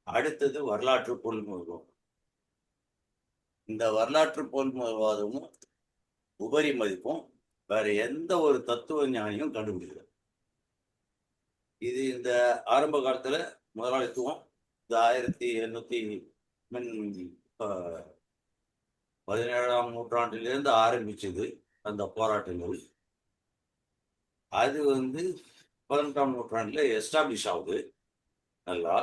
அடுத்தது வரலாற்று பொருள்முதல்வாதம். இந்த வரலாற்று பொருள்முதல்வாதமும் உபரி மதிப்பும் வேற எந்த ஒரு தத்துவ ஞானியும் கண்டுபிடிக்கல. இது இந்த ஆரம்ப காலத்துல முதலாளித்துவம் இந்த 17ஆம் நூற்றாண்டிலிருந்து ஆரம்பிச்சது அந்த போராட்டங்கள். அது 18ஆம் நூற்றாண்டுல எஸ்டாப்ளிஷ் ஆகுது. நல்லா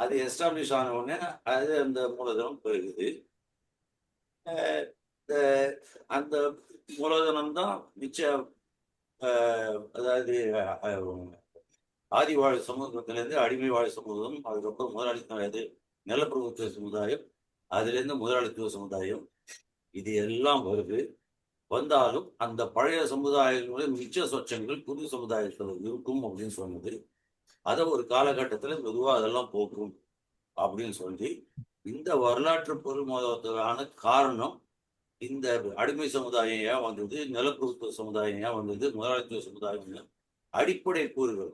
அது எஸ்டாப்ளிஷ் ஆன உடனே அது அந்த மூலதனம் பெருகுது. அந்த மூலதனம் தான் மிச்ச அதாவது ஆதி வாழ் சமூகத்திலேருந்து அடிமை வாழ் சமூகம், அதுக்கப்புறம் முதலாளித்துவம், அது நிலப்பிரபுத்துவ சமுதாயம், அதுலேருந்து முதலாளித்துவ சமுதாயம், இது எல்லாம் வருது. வந்தாலும் அந்த பழைய சமுதாயங்களுடைய மிச்ச சொச்சங்கள் புது சமுதாயத்தில் இருக்கும் அப்படின்னு சொன்னது. அதை ஒரு காலகட்டத்தில் மெதுவாக அதெல்லாம் போக்கும் அப்படின்னு சொல்லி இந்த வரலாற்று பொருள்முதலுக்கான காரணம் இந்த அடிமை சமுதாயம் ஏன் வந்தது, நிலப்பிரபுத்துவ சமுதாயம் ஏன் வந்தது, முதலாளித்துவ சமுதாயம் அடிப்படை கூறுகள்.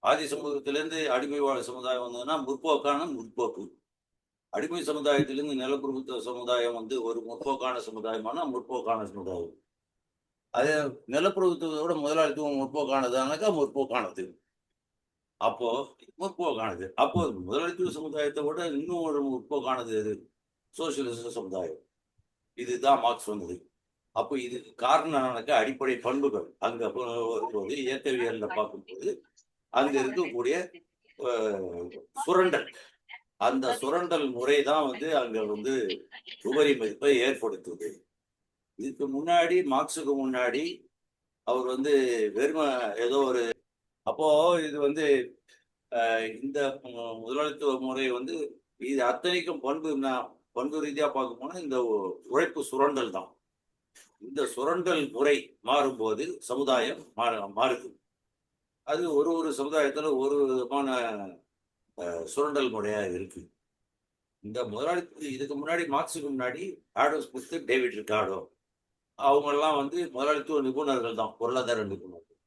ஆதி சமூகத்திலிருந்து அடிமை வாழ சமுதாயம் வந்ததுன்னா முற்போக்கு. அடிமை சமுதாயத்திலிருந்து நிலப்பிரபுத்துவ சமுதாயம் ஒரு முற்போக்கான சமுதாயமான முற்போக்கான சமுதாயம். அதே நிலப்பிரபுத்துவத்தோட முதலாளித்துவம் முற்போக்கானதானாக்கா முற்போக்கானது. அப்போ முற்போக்கானது. அப்போ முதலாளித்துவ சமுதாயத்தை விட இன்னும் ஒரு முற்போக்கானது எது? சோசியலிச சமுதாயம். இதுதான் மார்க்ஸ் வந்தது. அப்போ இதுக்கு காரணம் அடிப்படை பண்புகள் அங்க வரும்போது இயக்கவியல்ல பார்க்கும்போது அங்க இருக்கக்கூடிய சுரண்டல், அந்த சுரண்டல் முறை தான் அங்க உபரி மதிப்பை ஏற்படுத்துது. இதுக்கு முன்னாடி மார்க்ஸுக்கு முன்னாடி அவர் வெறும ஏதோ ஒரு அப்போ இது இந்த முதலாளித்துவ முறை இது அத்தனைக்கும் பண்பு ரீதியா பார்க்க போனா இந்த உழைப்பு சுரண்டல் தான். இந்த சுரண்டல் முறை மாறும்போது சமுதாயம் மாறுது. அது ஒரு சமுதாயத்துல ஒரு விதமான சுரண்டல் முறையா இருக்கு. இந்த முதலாளித்துவ இதுக்கு முன்னாடி மார்க்ஸுக்கு முன்னாடி ஆடம் ஸ்மித், டேவிட் ரிகார்டோ அவங்க எல்லாம் முதலாளித்துவ நிபுணர்கள் தான், பொருளாதார நிபுணர்கள்.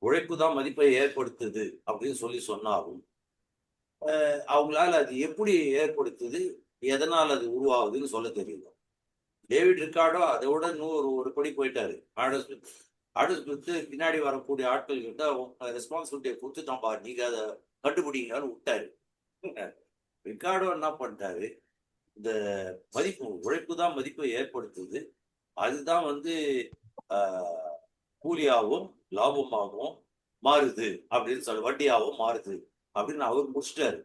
உழைப்பு தான் மதிப்பை ஏற்படுத்துது அப்படின்னு சொன்னாலும் அவங்களால அது எப்படி ஏற்படுத்துது, எதனால் அது உருவாகுதுன்னு சொல்ல தெரியல. டேவிட் ரிகார்டோ அதை விட இன்னும் ஒரு படி போயிட்டாரு. ஆடம் ஸ்மித் பின்னாடி வரக்கூடிய ஆட்கள் கிட்ட ரெஸ்பான்சிபிலிட்டியை கொடுத்துட்டான்பா, நீங்க அதை கண்டுபிடிங்கன்னு விட்டாரு. ரிகார்டோ என்ன பண்ணிட்டாரு, இந்த மதிப்பு உழைப்பு தான் மதிப்பை ஏற்படுத்துது, அதுதான் கூலியாகவும் லாபமாகவும் மாறுது அப்படின்னு சொல்ல, வட்டியாகவும் மாறுது அப்படின்னு அவர் முடிச்சிட்டாரு.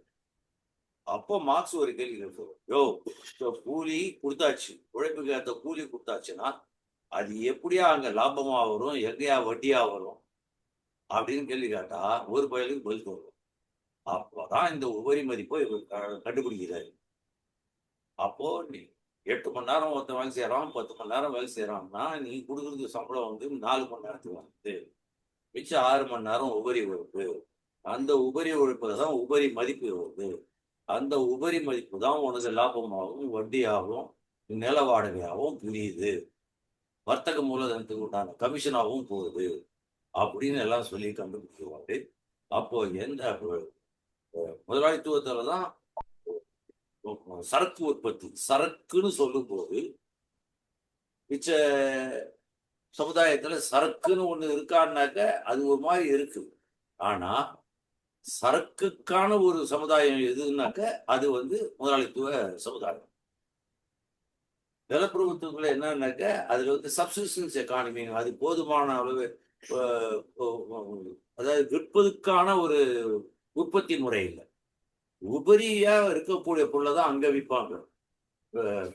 அப்போ மார்க்ஸ் ஒரு கேள்வி கேட்பார், யோ கூலி கொடுத்தாச்சு, உழைப்புக்கு ஏற்ற கூலி கொடுத்தாச்சுன்னா அது எப்படியா அங்க லாபமா வரும், எங்கேயா வட்டியா வரும் அப்படின்னு கேள்வி கேட்டா ஒரு பயலுக்கு பதில் வரும். அப்போதான் இந்த உபரி மதிப்பை கண்டுபிடிக்கிறாரு. அப்போ நீ 8 மணி நேரம் ஒருத்தன் வேலை செய்யறான், 10 மணி நேரம் வேலை செய்யறான்னா நீ கொடுக்குறது சம்பளம் 4 மணி நேரத்துக்கு மிச்சம் 6 மணி நேரம் உபரி உழைப்பு. அந்த உபரி உழைப்புல தான் உபரி மதிப்பு வருது. அந்த உபரி மதிப்பு தான் உனக்கு லாபமாகவும் வட்டியாகவும் நில வாடகையாகவும் புரியுது, வர்த்தக மூலதனத்துக்கு உண்டான கமிஷனாகவும் போகுது அப்படின்னு எல்லாம் சொல்லி கண்டுபிடிக்குவாரு. அப்போ எந்த முதலாளித்துவத்துலதான் சரக்கு உற்பத்தி, சரக்குன்னு சொல்லும் போது மிச்ச சமுதாயத்துல சரக்குன்னு ஒண்ணு இருக்கான்னாக்க அது ஒரு மாதிரி இருக்கு. ஆனா சரக்குக்கான ஒரு சமுதாயம் எதுனாக்க அது முதலாளித்துவ சமுதாயம். நிலப்பிரபுத்துவத்துல என்னன்னாக்க அதுல சப்சிஸ்டன்ஸ் எக்கானமி, அது போதுமான அளவு அதாவது விற்பதுக்கான ஒரு உற்பத்தி முறை இல்லை. உபரியா இருக்கக்கூடிய பொருளை தான் அங்க விற்பாங்க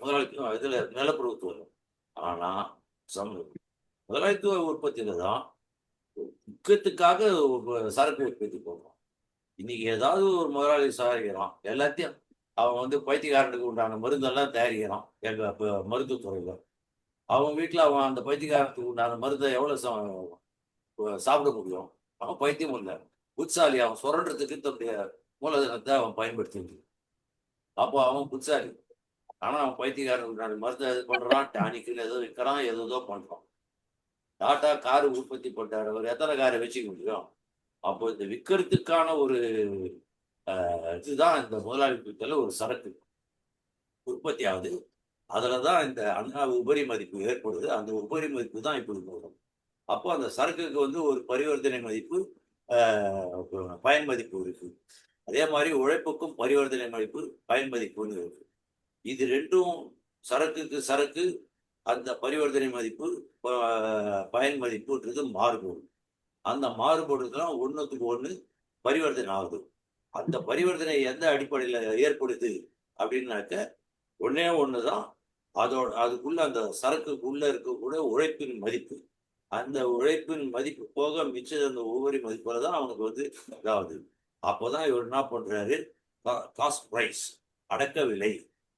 முதலாளித்துவம் இதுல நிலப்பிரபுத்துவம். ஆனா முதலாளித்துவ உற்பத்தியில தான் முக்கியத்துக்காக சரக்கு உற்பத்தி போடுறோம். இன்னைக்கு ஏதாவது ஒரு முதலாளி சாதிக்கிறான், எல்லாத்தையும் அவன் பைத்தியக்காரனுக்கு உண்டான மருந்தெல்லாம் தயாரிக்கிறான் எங்க மருத்துவத்துறையில. அவன் வீட்டுல அவன் அந்த பைத்தியக்காரத்துக்கு உண்டான மருந்தை எவ்வளவு சாப்பிட முடியும்? அவன் பைத்தியம் இல்லை, புட்சாலி. அவன் சுரண்டத்துக்கு தன்னுடைய மூலதனத்தை அவன் பயன்படுத்தி, அப்போ அவன் புட்சாலி. ஆனா அவன் பைத்தியக்காரனுக்கு உண்டான மருந்தை இது பண்றான், டானிக்குன்னு ஏதோ விற்கிறான், ஏதோ பண்றான். டாட்டா காரு உற்பத்தி பண்றாரு, அவர் எத்தனை காரை வச்சுக்க முடியும்? அப்போ இந்த விற்கிறதுக்கான ஒரு இதுதான் இந்த முதலாளித்துவத்துல ஒரு சரக்கு உற்பத்தி ஆகுது. அதுலதான் இந்த அண்ணா உபரி மதிப்பு ஏற்படுது. அந்த உபரி மதிப்பு தான் இப்படி போகும். அப்போ அந்த சரக்குக்கு வந்து ஒரு பரிவர்த்தனை மதிப்பு, பயன் மதிப்பு இருக்கு. அதே மாதிரி உழைப்புக்கும் பரிவர்த்தனை மதிப்பு, பயன் மதிப்புன்னு இருக்கு. இது ரெண்டும் சரக்குக்கு சரக்கு அந்த பரிவர்த்தனை மதிப்பு, பயன் மதிப்புன்றது மாறுபடும். அந்த மாறுபடுறதுலாம் ஒண்ணுத்துக்கு ஒண்ணு பரிவர்த்தனை ஆகுது. அந்த பரிவர்த்தனை எந்த அடிப்படையில ஏற்படுது அப்படின்னாக்க ஒண்ணே ஒண்ணுதான். அதுக்குள்ள அந்த சரக்குக்குள்ள இருக்கக்கூடிய உழைப்பின் மதிப்பு. அந்த உழைப்பின் மதிப்பு போக மிச்சம் அந்த ஒவ்வொரு மதிப்புல தான் அவனுக்கு வந்து இதாகுது. அப்போதான் இவர் என்ன பண்றாரு, காஸ்ட் பிரைஸ், அடக்க விலை,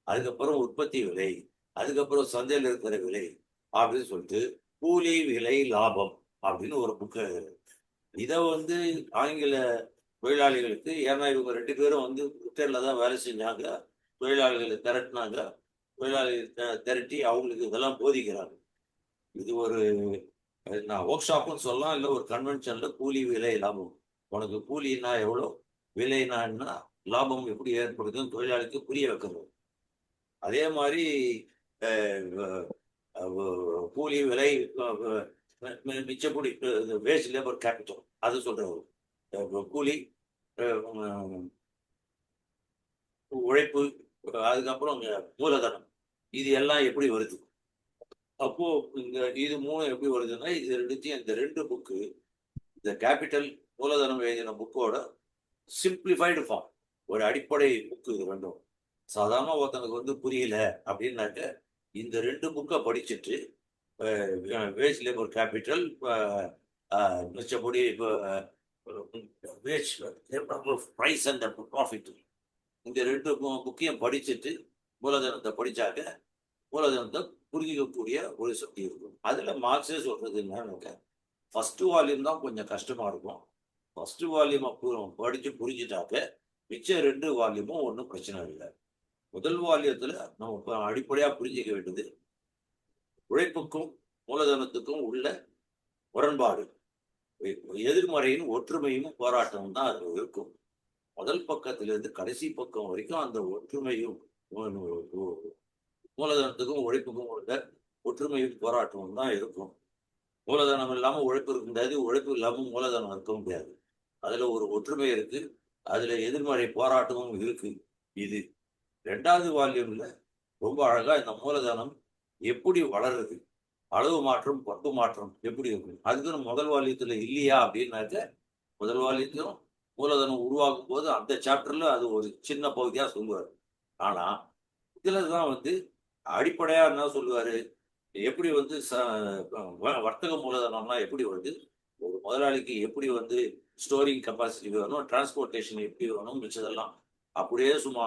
அதுக்கப்புறம் உற்பத்தி விலை, அதுக்கப்புறம் சந்தையில் இருக்கிற விலை அப்படின்னு சொல்லிட்டு கூலி விலை லாபம் அப்படின்னு ஒரு புக்கு. இதை வந்து ஆங்கில தொழிலாளிகளுக்கு, ஏன்னா இவங்க ரெண்டு பேரும் வந்து பிரிட்டன்ல தான் வேலை செஞ்சாங்க, தொழிலாளிகளை திரட்டினாங்க, தொழிலாளிகளை திரட்டி அவங்களுக்கு இதெல்லாம் போதிக்கிறாங்க. இது ஒரு நான் ஒர்க் ஷாப்னு சொல்லலாம், இல்லை ஒரு கன்வென்ஷன்ல கூலி விலை லாபம். உனக்கு கூலின்னா எவ்வளோ, விலைனா என்ன, லாபம் எப்படி ஏற்படுதுன்னு தொழிலாளிக்கு புரிய வைக்கணும். அதே மாதிரி கூலி விலை, மிச்சப்படி வேஸ்ட் லேபர் கேபிட்டல் அது சொல்றவர், கூலி, உழைப்பு, அதுக்கப்புறம் மூலதனம், இது எல்லாம் எப்படி வருது. அப்போ இது மூணு எப்படி வருதுன்னா, இது ரெண்டுத்தையும் இந்த ரெண்டு புக்கு, இந்த கேபிட்டல் மூலதனம் எழுதின புக்கோட சிம்பிளிஃபைடு ஃபார்ம், ஒரு அடிப்படை புக்கு இது ரெண்டும். சாதாரண ஒருத்தனுக்கு வந்து புரியல அப்படின்னாக்க இந்த ரெண்டு புக்கை படிச்சுட்டு வேஜ் லேபர் கேபிட்டல், மிச்சப்படி வேஜ் ப்ரைஸ் அண்ட் ப்ராஃபிட், இந்த ரெண்டு புக்கையும் படிச்சுட்டு மூலதனத்தை படிச்சாக்க மூலதனத்தை புரிஞ்சிக்கக்கூடிய ஒரு சக்தி இருக்கும். அதுல மார்க்ஸே சொல்றது என்னன்னு, ஃபர்ஸ்ட் வால்யூம் தான் கொஞ்சம் கஷ்டமா இருக்கும். ஃபர்ஸ்ட் வால்யூம் படிச்சு புரிஞ்சுட்டாக்க மிச்ச ரெண்டு வால்யூமும் ஒன்றும் பிரச்சனை இல்லை. முதல் வால்யத்துல நம்ம அடிப்படையா புரிஞ்சிக்க வேண்டியது உழைப்புக்கும் மூலதனத்துக்கும் உள்ள முரண்பாடு, எதிர்மறையின் ஒற்றுமையும் போராட்டமும் தான் அது இருக்கும். முதல் பக்கத்திலிருந்து கடைசி பக்கம் வரைக்கும் அந்த ஒற்றுமையும் மூலதனத்துக்கும் உழைப்புக்கும் உள்ள ஒற்றுமையும் போராட்டமும் தான் இருக்கும். மூலதனம் இல்லாம உழைப்பு இருக்க முடியாது, உழைப்பு இல்லாம மூலதனம் இருக்க முடியாது. அதுல ஒரு ஒற்றுமை இருக்கு, அதுல எதிர்மறை போராட்டமும் இருக்கு. இது ரெண்டாவது வால்யூம்ல ரொம்ப அழகா இந்த மூலதனம் எப்படி வளருது, அளவு மாற்றம் பண்பு மாற்றம் எப்படி இருக்கு, அதுக்கு முதல் வால்யத்துல இல்லையா அப்படின்னாக்க, முதல் வால்யத்திலும் மூலதனம் உருவாக்கும் போது அந்த சாப்டர்ல அது ஒரு சின்ன பகுதியா சொல்லுவார். ஆனா இதுலதான் வந்து அடிப்படையா என்ன சொல்லுவாரு, எப்படி வந்து வர்த்தக மூலதனம்னா எப்படி வருது, ஒரு முதலாளிக்கு எப்படி வந்து ஸ்டோரிங் கெப்பாசிட்டி வேணும், டிரான்ஸ்போர்டேஷன் எப்படி வேணும், மிச்சதெல்லாம் அப்படியே சும்மா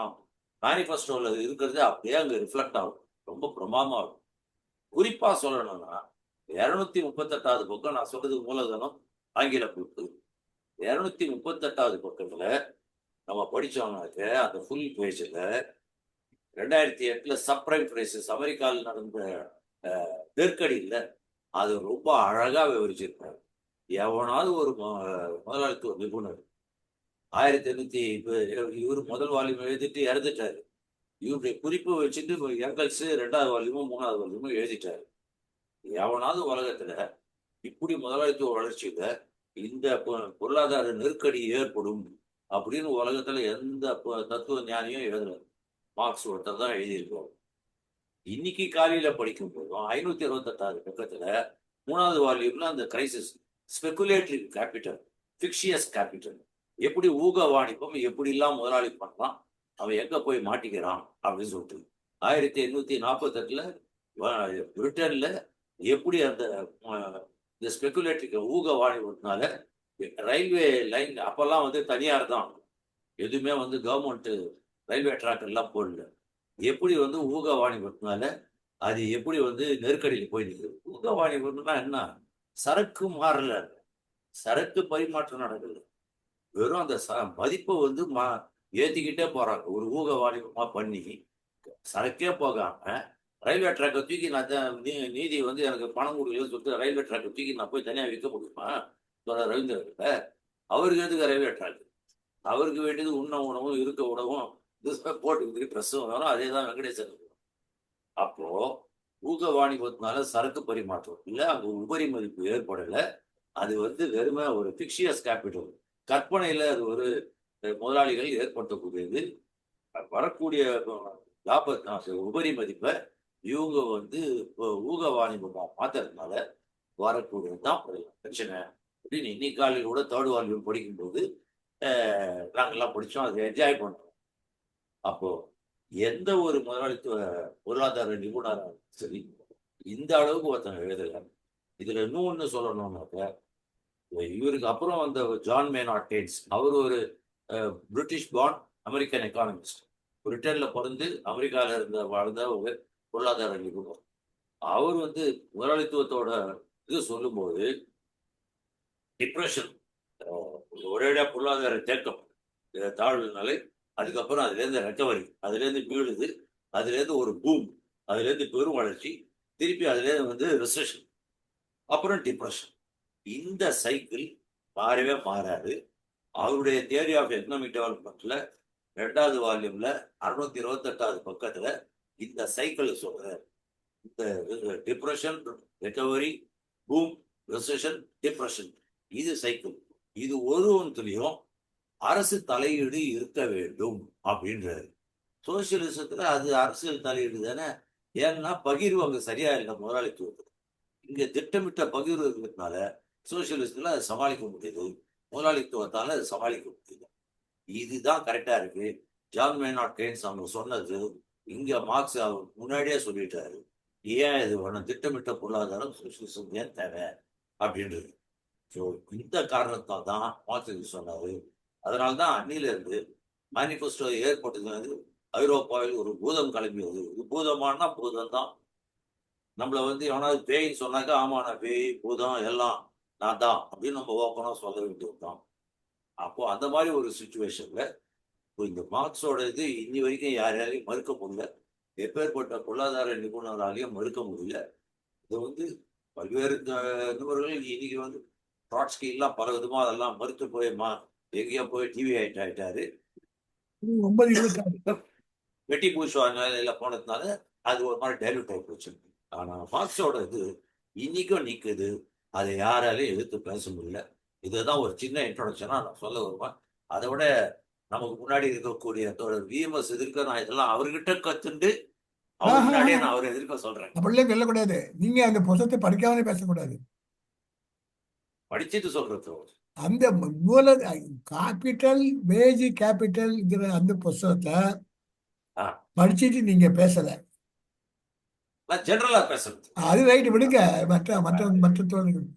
மேனிஃபெஸ்டோல இருக்கிறது அப்படியே அங்க ரிஃப்ளெக்ட் ஆகும். ரொம்ப பிரமாதமா இருக்கும். குறிப்பா சொல்லணும்னா 238வது பக்கம் நான் சொல்றது மூலதனம் ஆங்கில புக்கு. 238வது பக்கத்துல நம்ம படிச்சோம்னாக்க அந்த ஃபுல் பேஜ்ல 2008 சப்ரைம் கிரைசிஸ் அமெரிக்காவில் நடந்த நெருக்கடி இல்லை, அது ரொம்ப அழகா விவரிச்சிருக்காரு. எவனாவது ஒரு முதலாளித்துவ நிபுணர் 1800 இவர் முதல் வால்யூம் எழுதிட்டு இறந்துட்டாரு. இவருடைய குறிப்பு வச்சுட்டு எங்கல்ஸ் 2வது வால்யூமும் 3வது வால்யூமும் எழுதிட்டாரு. எவனாவது உலகத்துல இப்படி முதலாளித்துவ வளர்ச்சியில இந்த பொருளாதார நெருக்கடி ஏற்படும் அப்படின்னு உலகத்துல எந்த தத்துவ ஞானியும் எழுதல. மார்க்ஸ் ஒருத்தர் தான் எழுதியிருக்கோம். இன்னைக்கு காலையில படிக்கும் போதும் 528வது பக்கத்துல 3வது வால்யூம்ல அந்த கிரைசிஸ், ஸ்பெகுலேட்டரி கேபிட்டல், பிக்ஷியஸ் கேபிட்டல், எப்படி ஊக வாணிபம் எப்படி எல்லாம் முதலாளி பண்ணலாம், அவன் எங்க போய் மாட்டிக்கிறான் அப்படின்னு சொல்லிட்டு 1848ல பிரிட்டன்ல எப்படி அந்த இந்த ஸ்பெகுலேட்டரி ஊக வாணிபத்தினால ரயில்வே லைன் அப்பெல்லாம் வந்து தனியார் தான், எதுவுமே வந்து கவர்மெண்ட் ரயில்வே ட்ராக் எல்லாம் போடல. எப்படி வந்து ஊக வாணிபத்தினால அது எப்படி வந்து நெருக்கடியில் போய் நிற்குது. ஊக வாணிபம்னா என்ன, சரக்கு மாறல, சரக்கு பரிமாற்றம் நடக்குது, வெறும் அந்த மதிப்பை வந்து ஏத்திக்கிட்டே போறாங்க. ஒரு ஊக வாணிபமா பண்ணி சரக்கே போகாம ரயில்வே ட்ராக்கை தூக்கி நான் நீதி வந்து எனக்கு பணம் கொடுக்கலன்னு சொல்லிட்டு ரயில்வே ட்ராக்கை தூக்கி நான் போய் தனியாக விற்க முடியுமா ரவீந்திரகிட்ட? அவருக்கு எதுக்கு ரயில்வே ட்ராக்? அவருக்கு வேண்டியது உண்ண உணவும் இருக்க உணவும் போட்டு ட்ரெஸ்ஸும் வரும். அதே தான் வெங்கடேசன். அப்போ ஊக வாணிபத்தினால சரக்கு பரிமாற்றம் இல்ல, அங்க உபரி மதிப்பு ஏற்படல. அது வந்து வெறும ஒரு பிக்ஷியஸ் கேபிட்டல், கற்பனையில அது ஒரு முதலாளிகள் ஏற்படுத்தக்கூடியது. வரக்கூடிய லாப உபரி மதிப்பை இவங்க வந்து ஊக வாணிபமா மாத்துறதுனால வரக்கூடியது தான் பிரச்சனை அப்படின்னு இன்னைக்கு காலையில் கூட தேர்ட் வால்யூம் படிக்கும்போது நாங்கெல்லாம் படிச்சோம், அதை என்ஜாய் பண்றோம். அப்போ எந்த ஒரு முதலாளித்துவ பொருளாதார நிபுணராக சரி இந்த அளவுக்கு ஒருத்தங்க எழுதல. இதுல இன்னொன்னு சொல்லணும்னாக்க, இவருக்கு அப்புறம் வந்த ஜான் மேனார்ட் கெய்ன்ஸ், அவர் ஒரு பிரிட்டிஷ் பார்ன் அமெரிக்கன் எக்கானமிஸ்ட். பிரிட்டன்ல பிறந்து அமெரிக்கால இருந்த வாழ்ந்த ஒரு பொருளாதார நிபுணர். அவர் வந்து முதலாளித்துவத்தோட இது சொல்லும்போது டிப்ரெஷன், ஒரேடியா பொருளாதார தேக்கம், தாழ்வுனாலே அதுக்கப்புறம் அதுலேருந்து ரெக்கவரி, அதுலேருந்து மீளுது, அதுலேருந்து ஒரு பூம், அதுலேருந்து பெரும் வளர்ச்சி, திருப்பி அதுலேருந்து வந்து ரிசெஷன், அப்புறம் டிப்ரெஷன். இந்த சைக்கிள் மாறவே மாறாது. அவருடைய தியரி ஆஃப் எக்கனாமிக் டெவலப்மெண்ட்ல 2வது வால்யூம்ல 628வது பக்கத்துல இந்த சைக்கிள் சொல்றாரு. இந்த depression, recovery, boom, recession, depression, இது சைக்கிள். இது ஒருவன்லையும் அரசு தலையீடு இருக்க வேண்டும் அப்படின்றாரு. சோசியலிசத்துல அது அரசியல் தலையீடு தானே. ஏன்னா பகிர்வு அங்க சரியா இல்லை முதலாளித்துவத்துல. இங்க திட்டமிட்ட பகிர்வு இருக்கிறதுனால சோசியலிஸ்ட்ல அதை சமாளிக்க முடியுது, முதலாளித்துவத்தால அதை சமாளிக்க முடியுது. இதுதான் கரெக்டா இருக்கு. ஜான் மேனார்ட் கெய்ன்ஸ் அவங்க சொன்னது இங்க மார்க்ஸ் அவர் முன்னாடியே சொல்லிட்டாரு. ஏன் இது ஒன்றும் திட்டமிட்ட பொருளாதாரம் சோசியலிசம் ஏன் தேவை அப்படின்றது. ஸோ இந்த காரணத்தால் தான் மார்க்ஸ் சொன்னாரு. அதனால்தான் அன்னில இருந்து மேனிபெஸ்டோ ஏற்பட்டது ஐரோப்பாவில் ஒரு பூதம் கிளம்பியது. இது பூதமானா பூதம் தான். நம்மள வந்து எவனாவது பேய்ன்னு சொன்னாக்கா, ஆமா நான் பேய் பூதம் எல்லாம் நான் தான் அப்படின்னு நம்ம ஓப்பனா சொல்ல வேண்டியது தான். அப்போ அந்த மாதிரி ஒரு சுச்சுவேஷன்ல இந்த மார்க்ஸோட இது இன்னி வரைக்கும் யாராலையும் மறுக்க முடியல. எப்பேற்பட்ட பொருளாதார நிபுணராலையும் மறுக்க முடியல. இது வந்து பல்வேறு நிபுணர்கள் இன்னைக்கு வந்து ட்ராட்ஸ்கி எல்லாம் பல விதமா அதெல்லாம் மறுத்து போயமா எங்கேயோ போய் டிவி ஆயிட்டாரு. வெட்டி பூசுவா நிலையில போனதுனால அது ஒரு மாதிரி டைலூட் ஆகி போச்சு. ஆனா மார்க்ஸோட இது இன்னைக்கும் நிக்குது. அதை யாராலையும் எதிர்த்து பேச முடியல. இதுதான் ஒரு சின்ன இன்ட்ரோடக்ஷனா நான் சொல்ல வருவேன். அதை விட நமக்கு முன்னாடி இருக்கக்கூடிய தோழர் விஎம்எஸ் எதிர்க்க நான் இதெல்லாம் அவர்கிட்ட கத்துண்டு அவர் முன்னாடியே நான் அவர் எதிர்க்க சொல்றேன். அப்படியே சொல்லக்கூடாது. நீங்க அந்த புத்தகத்தை படிக்காமலே பேசக்கூடாது. படிச்சுட்டு சொல்றது அந்த மூல கேபிட்டல் வேஜ் கேபிட்டல் அந்த புத்தகத்தை படிச்சுட்டு நீங்க பேசல. ஜெனரலா பேசுறது அது ரைட், விடுங்க. மற்ற மற்ற மற்ற தோழர்கள்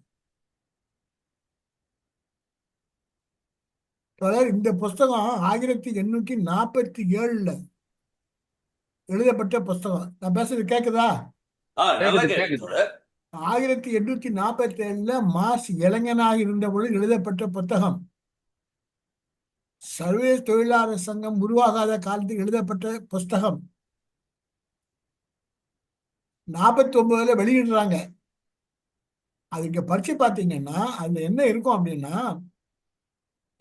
இந்த புஸ்தகம் 1847 எழுதப்பட்ட புஸ்தகம். நான் பேசுறது கேக்குதா? 1847 மார்க்ஸ் இளைஞனாக இருந்த பொழுது எழுதப்பட்ட புத்தகம். சர்வதேச தொழிலாளர் சங்கம் உருவாகாத காலத்தில் எழுதப்பட்ட புஸ்தகம். 49 வெளியிடுறாங்க. அது இங்க படிச்சு பார்த்தீங்கன்னா அதுல என்ன இருக்கும் அப்படின்னா,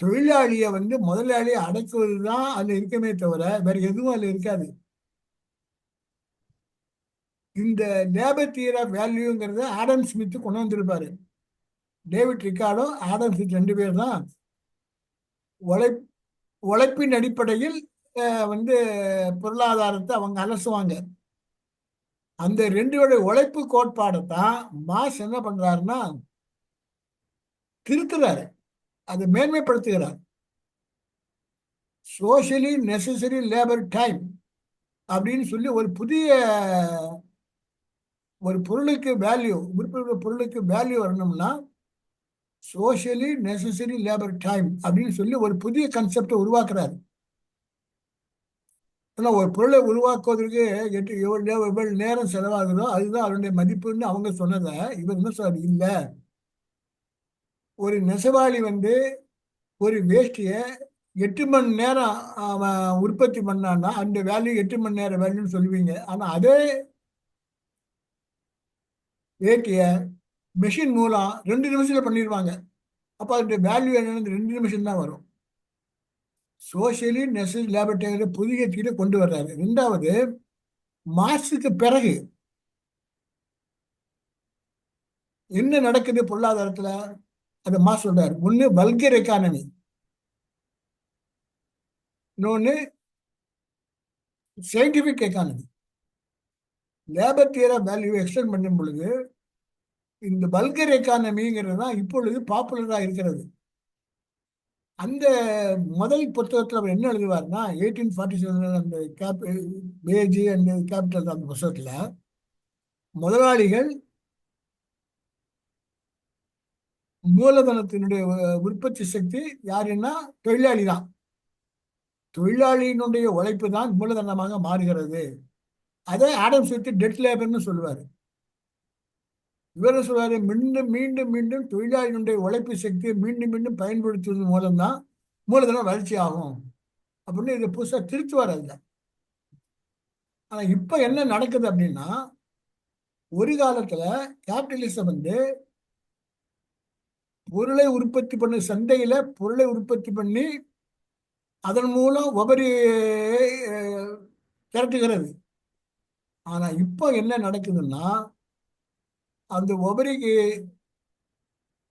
தொழிலாளியை வந்து முதலாளியை அடக்குவதுதான் அதுல இருக்குமே தவிர வேற எதுவும் அதுல இருக்காது. இந்த லேபர் தியரி ஆஃப் வேல்யூங்கிறத ஆடம் ஸ்மித் கொண்டு வந்திருப்பாரு. டேவிட் ரிக்கார்டோ, ஆடம் ஸ்மித் 2 பேர் தான் உழைப்பின் அடிப்படையில் வந்து பொருளாதாரத்தை அவங்க அலசுவாங்க. அந்த 2 உழைப்பு கோட்பாடை தான் மார்க்ஸ் என்ன பண்றாருன்னா திருத்துறாரு, அதை மேன்மைப்படுத்துகிறார். சோசியலி நெசசரி லேபர் டைம் அப்படின்னு சொல்லி ஒரு பொருளுக்கு வேல்யூ, பொருளுக்கு வேல்யூ வரணும்னா சோசியலி நெசசரி லேபர் டைம் அப்படின்னு சொல்லி ஒரு புதிய கன்செப்டை உருவாக்குறாரு. ஒரு பொருளை உருவாக்குவதற்கு எவ்வளவு நேரம் செலவாகுதோ அதுதான் அவருடைய மதிப்புன்னு அவங்க சொன்னதை இவர் என்ன சொல்றாரு, இல்ல ஒரு நெசவாளி வந்து ஒரு வேஷ்டியை 8 மணி நேரம் அவன் உற்பத்தி பண்ணான்னா அந்த வேல்யூ 8 மணி நேரம் வேல்யூன்னு சொல்லுவீங்க. ஆனா அதே வேட்டிய மெஷின் மூலம் 2 நிமிஷத்துல பண்ணிடுவாங்க. அப்போ அதனுடைய வேல்யூ என்னன்னு 2 நிமிஷம் தான் வரும். சோசியலி நெசசரி லேபர் டைம் புதிய தீரை கொண்டு வர்றாரு. ரெண்டாவது, மார்க்சுக்கு பிறகு என்ன நடக்குது பொருளாதாரத்துல, அதை மார்க்ஸ் சொல்றாரு. ஒண்ணு வல்கர் எக்கானமி, இன்னொன்னு scientific economy. Labour theory value extend பண்ணும் பொழுது இந்த வல்கர் எக்கானமிங்கிறது தான் இப்பொழுது பாப்புலரா இருக்கிறது. அந்த முதல் புத்தகத்தில் அவர் என்ன எழுதுவார்னா, 1847 அந்த பேஜ் அந்த கேபிட்டல் அந்த புத்தகத்துல முதலாளிகள் மூலதனத்தினுடைய உற்பத்தி சக்தி யாருன்னா தொழிலாளி தான். தொழிலாளியினுடைய உழைப்பு தான் மூலதனமாக மாறுகிறது. அதை ஆடம் ஸ்மித் டெட் லேபர்னு சொல்லுவாரு. இவர் சொல்வாரு, மீண்டும் மீண்டும் மீண்டும் தொழிலாளியினுடைய உழைப்பு சக்தியை மீண்டும் மீண்டும் பயன்படுத்துவது மூலம்தான் மூலதனம் வளர்ச்சி ஆகும் அப்படின்னு இதை புதுசாக திருத்துவார் அதுல. ஆனா இப்ப என்ன நடக்குது அப்படின்னா, ஒரு காலத்துல கேபிட்டலிசம் பொருளை உற்பத்தி பண்ணி சந்தையில பொருளை உற்பத்தி பண்ணி அதன் மூலம் உபரி திரட்டுகிறது. ஆனா இப்போ என்ன நடக்குதுன்னா, அந்த உபரிக்கு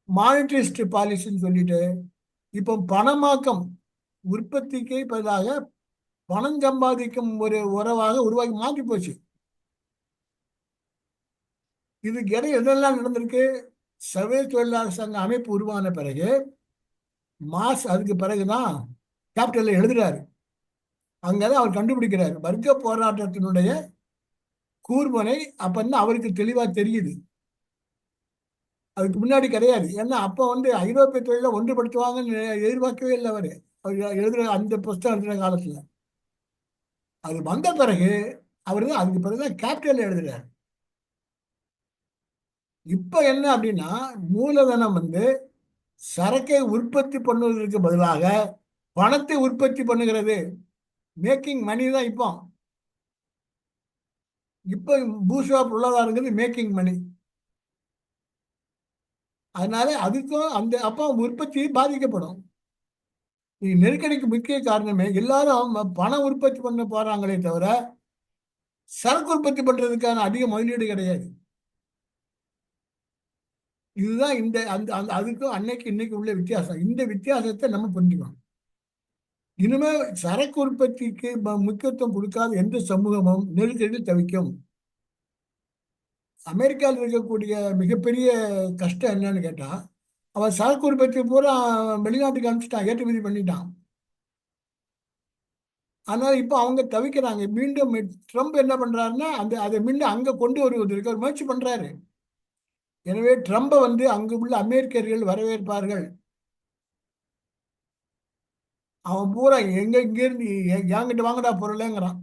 மானிட்டரிஸ்ட் பாலிசின்னு சொல்லிட்டு இப்போ பணமாக்கம், உற்பத்திக்கு பதிலாக பணம் சம்பாதிக்கும் ஒரு உறவாக உருவாக்கி மாற்றி போச்சு. இதுக்கு இடையே எதெல்லாம் நடந்திருக்கு? சர்வதேச தொழிலாளர் சங்க அமைப்பு உருவான பிறகு அதுக்கு பிறகுதான் கேபிட்டல்ல எழுதுறாரு. அங்கதான் அவர் கண்டுபிடிக்கிறார் வர்க்க போராட்டத்தினுடைய கூர்மனை. அப்பதான் அவருக்கு தெளிவா தெரியுது. அதுக்கு முன்னாடி கிடையாது. ஏன்னா அப்போ ஐரோப்பிய தொழிலை ஒன்றுபடுத்துவாங்கன்னு எதிர்பார்க்கவே இல்லை அவரு. அவர் எழுதுற அந்த புஸ்தகம் எழுதுற காலத்துல. அது வந்த பிறகு அவர் தான் அதுக்கு பிறகுதான் கேபிட்டல் எழுதுறாரு. இப்ப என்ன அப்படின்னா, மூலதனம் சரக்கை உற்பத்தி பண்ணுவதற்கு பதிலாக பணத்தை உற்பத்தி பண்ணுகிறது. மேக்கிங் மணி தான் இப்போ. இப்போ பூர்ஷ்வா பொருளாதாரங்கிறது மேக்கிங் மணி. அதனால அதுக்கும் அப்போ உற்பத்தி பாதிக்கப்படும். நெருக்கடிக்கு முக்கிய காரணமே எல்லாரும் பணம் உற்பத்தி பண்ண போறாங்களே தவிர சரக்கு உற்பத்தி பண்றதுக்கான அதிக முதலீடு கிடையாது. இதுதான் இந்த அந்த அதுக்கும் அன்னைக்கு இன்னைக்கு உள்ள வித்தியாசம். இந்த வித்தியாசத்தை நம்ம புரிஞ்சுக்கணும். இனிமே சரக்கு உற்பத்திக்கு முக்கியத்துவம் கொடுக்காத எந்த சமூகமும் நெருக்கடியில் தவிக்கும். அமெரிக்காவில் இருக்கக்கூடிய மிகப்பெரிய கஷ்டம் என்னன்னு கேட்டா, அவன் சரக்கு உற்பத்தி பூரா வெளிநாட்டுக்கு அனுப்பிச்சிட்டான், ஏற்றுமதி பண்ணிட்டான். அதனால இப்போ அவங்க தவிக்கிறாங்க. மீண்டும் ட்ரம்ப் என்ன பண்றாருன்னா, அதை மீண்டும் அங்க கொண்டு வருவதற்கு அவர் முயற்சி பண்றாரு. எனவே ட்ரம்பை அங்கு உள்ள அமெரிக்கர்கள் வரவேற்பார்கள். அவன் பூரா இங்க இருந்து என்கிட்ட வாங்கடா பொருளைங்கிறான்.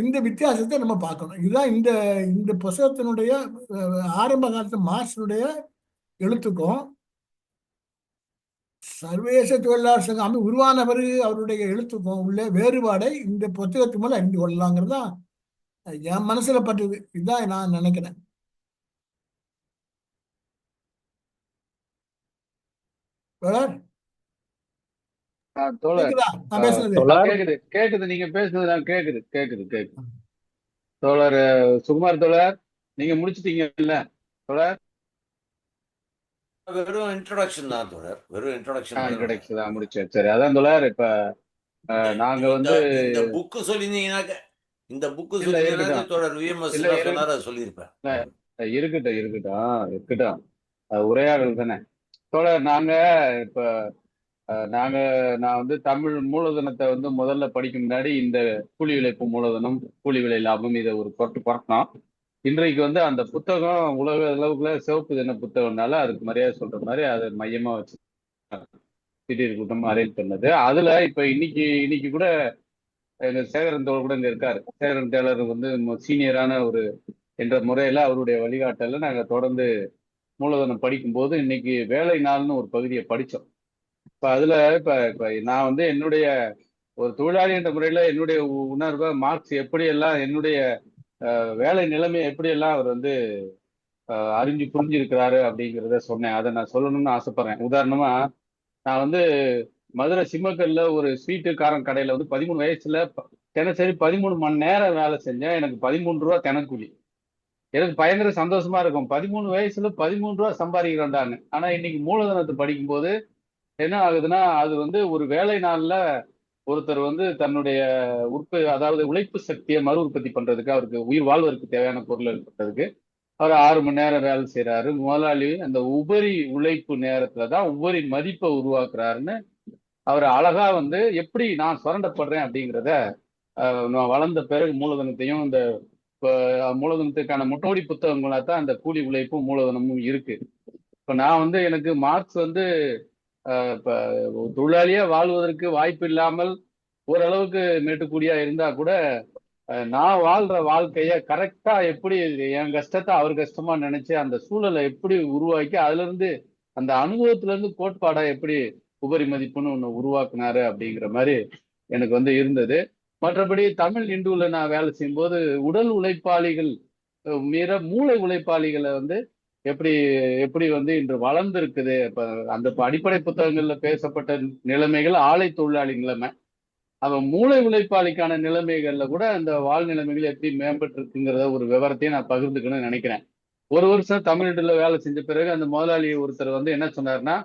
இந்த வித்தியாசத்தை நம்ம பார்க்கணும். இதுதான் இந்த இந்த புத்தகத்தினுடைய ஆரம்ப காலத்து மார்க்ஸினுடைய எழுத்துக்கும் சர்வதேச தொழிலாளர் சங்கம் அமைப்பு உருவான பிறகு அவருடைய எழுத்துக்கும் உள்ள வேறுபாடை இந்த புத்தகத்து மூலம் அறிந்து கொள்ளலாங்கிறது தான் என் மனசுல பட்டது. இதுதான் நான் நினைக்கிறேன். தோழர் கேக்குதா நான் பேசுனது? கேக்குது கேக்குது நீங்க பேசுனது நான் கேக்குது கேக்குது கேக்குது. தோழர் சுகுமார் தோழர், நீங்க முடிச்சிட்டீங்கல்ல தோழர்? வெறும் இன்ட்ரோடக்ஷன் தான் தோழர், வெறும் இன்ட்ரோடக்ஷன் இன்ட்ரோடக்ஷன் தான் முடிச்சேன். சரி, அதான் தோழர். இப்ப நாங்க இந்த புக்கு சொல்லியிருந்தீங்கன்னாக்க இந்த புக்கு சொல்லியிருந்தீங்கன்னா தோழர் விஎம்எஸ் சொன்னார், அதை சொல்லியிருப்பேன். இருக்கட்டும் இருக்கட்டும் இருக்கட்டும், உரையாடல் தானே தோழர். நாங்க இப்ப நான் தமிழ் மூலதனத்தை முதல்ல படிக்கும் முன்னாடி இந்த கூலி விளைப்பு மூலதனம், கூலி விலை லாபம், இதை ஒரு புறக்கணும். இன்றைக்கு அந்த புத்தகம் உலக அளவுக்குள்ள சிவப்பு தின புத்தகம்னால அதுக்கு மரியாதை சொல்ற மாதிரி அதை மையமா வச்சு திடீர் கூட்டம் அரேஞ்ச் பண்ணது. அதுல இப்ப இன்னைக்கு கூட எங்க சேகரன் தோழர் கூட இங்க இருக்காரு. சேகரன் டேலர் சீனியரான ஒரு என்ற முறையில அவருடைய வழிகாட்டல நாங்க தொடர்ந்து மூலதனம் படிக்கும்போது இன்னைக்கு வேலை நாள்னு ஒரு பகுதியை படித்தோம். இப்ப அதுல இப்ப நான் என்னுடைய ஒரு தொழிலாளி என்ற முறையில என்னுடைய உணர்வை மார்க்ஸ் எப்படியெல்லாம் என்னுடைய வேலை நிலைமையை எப்படியெல்லாம் அவர் அறிஞ்சு புரிஞ்சிருக்கிறாரு அப்படிங்கிறத சொன்னேன். அதை நான் சொல்லணும்னு ஆசைப்படுறேன். உதாரணமா, நான் வந்து மதுரை சிம்மக்கல்ல ஒரு ஸ்வீட்டு காரம் கடையில வந்து 13 வயசுல தினசரி 13 மணி நேரம் வேலை செஞ்சேன். எனக்கு 13 ரூபா தினக்கூலி. எனக்கு பயங்கர சந்தோஷமா இருக்கும். 13 வயசுல 13 ரூபா சம்பாதிக்கிறேன்டான்னு. ஆனா இன்னைக்கு மூலதனத்தை படிக்கும்போது என்ன ஆகுதுன்னா, அது வந்து ஒரு வேலை நாள்ல ஒருத்தர் வந்து தன்னுடைய அதாவது உழைப்பு சக்தியை மறு உற்பத்தி பண்றதுக்கு, அவருக்கு உயிர் வாழ்வதற்கு தேவையான பொருள் பண்றதுக்கு அவர் 6 மணி நேரம் வேலை செய்யறாரு. முதலாளி அந்த உபரி உழைப்பு நேரத்துல தான் உபரி மதிப்பை உருவாக்குறாருன்னு அவர் அழகா வந்து எப்படி நான் சுரண்டப்படுறேன் அப்படிங்கிறத நான் வளர்ந்த பிறகு மூலதனத்தையும் இந்த மூலதனத்துக்கான முன்னோடி புத்தகங்களா தான் அந்த கூலி உழைப்பும் மூலதனமும் இருக்கு. இப்ப நான் வந்து எனக்கு மார்க்ஸ் வந்து இப்ப தொழிலாளியா வாழ்வதற்கு வாய்ப்பு இல்லாமல் ஓரளவுக்கு மேட்டுக்கூடியா இருந்தா கூட நான் வாழ்ற வாழ்க்கைய கரெக்டா எப்படி என் கஷ்டத்தை அவர் கஷ்டமா நினைச்சு அந்த சூழலை எப்படி உருவாக்கி அதுல இருந்து அந்த அனுபவத்துல இருந்து கோட்பாடா எப்படி உபரி மதிப்புன்னு ஒண்ணு உருவாக்குனாரு அப்படிங்கிற மாதிரி எனக்கு வந்து இருந்தது. மற்றபடி தமிழ் இந்துல நான் வேலை செய்யும் போது உடல் உழைப்பாளிகள் மீற மூளை உழைப்பாளிகளை வந்து எப்படி எப்படி வந்து இன்று வளர்ந்திருக்குது. இப்ப அந்த அடிப்படை புத்தகங்கள்ல பேசப்பட்ட நிலைமைகள் ஆலை தொழிலாளி நிலைமை, அவன் மூளை உழைப்பாளிக்கான நிலைமைகள்ல கூட அந்த வாழ் நிலைமைகள் எப்படி மேம்பட்டு இருக்குங்கிறத ஒரு விவரத்தையும் நான் பகிர்ந்துக்கணும்னு நினைக்கிறேன். ஒரு வருஷம் தமிழ்நாட்டுல வேலை செஞ்ச பிறகு அந்த முதலாளி ஒருத்தர் வந்து என்ன சொன்னாருன்னா,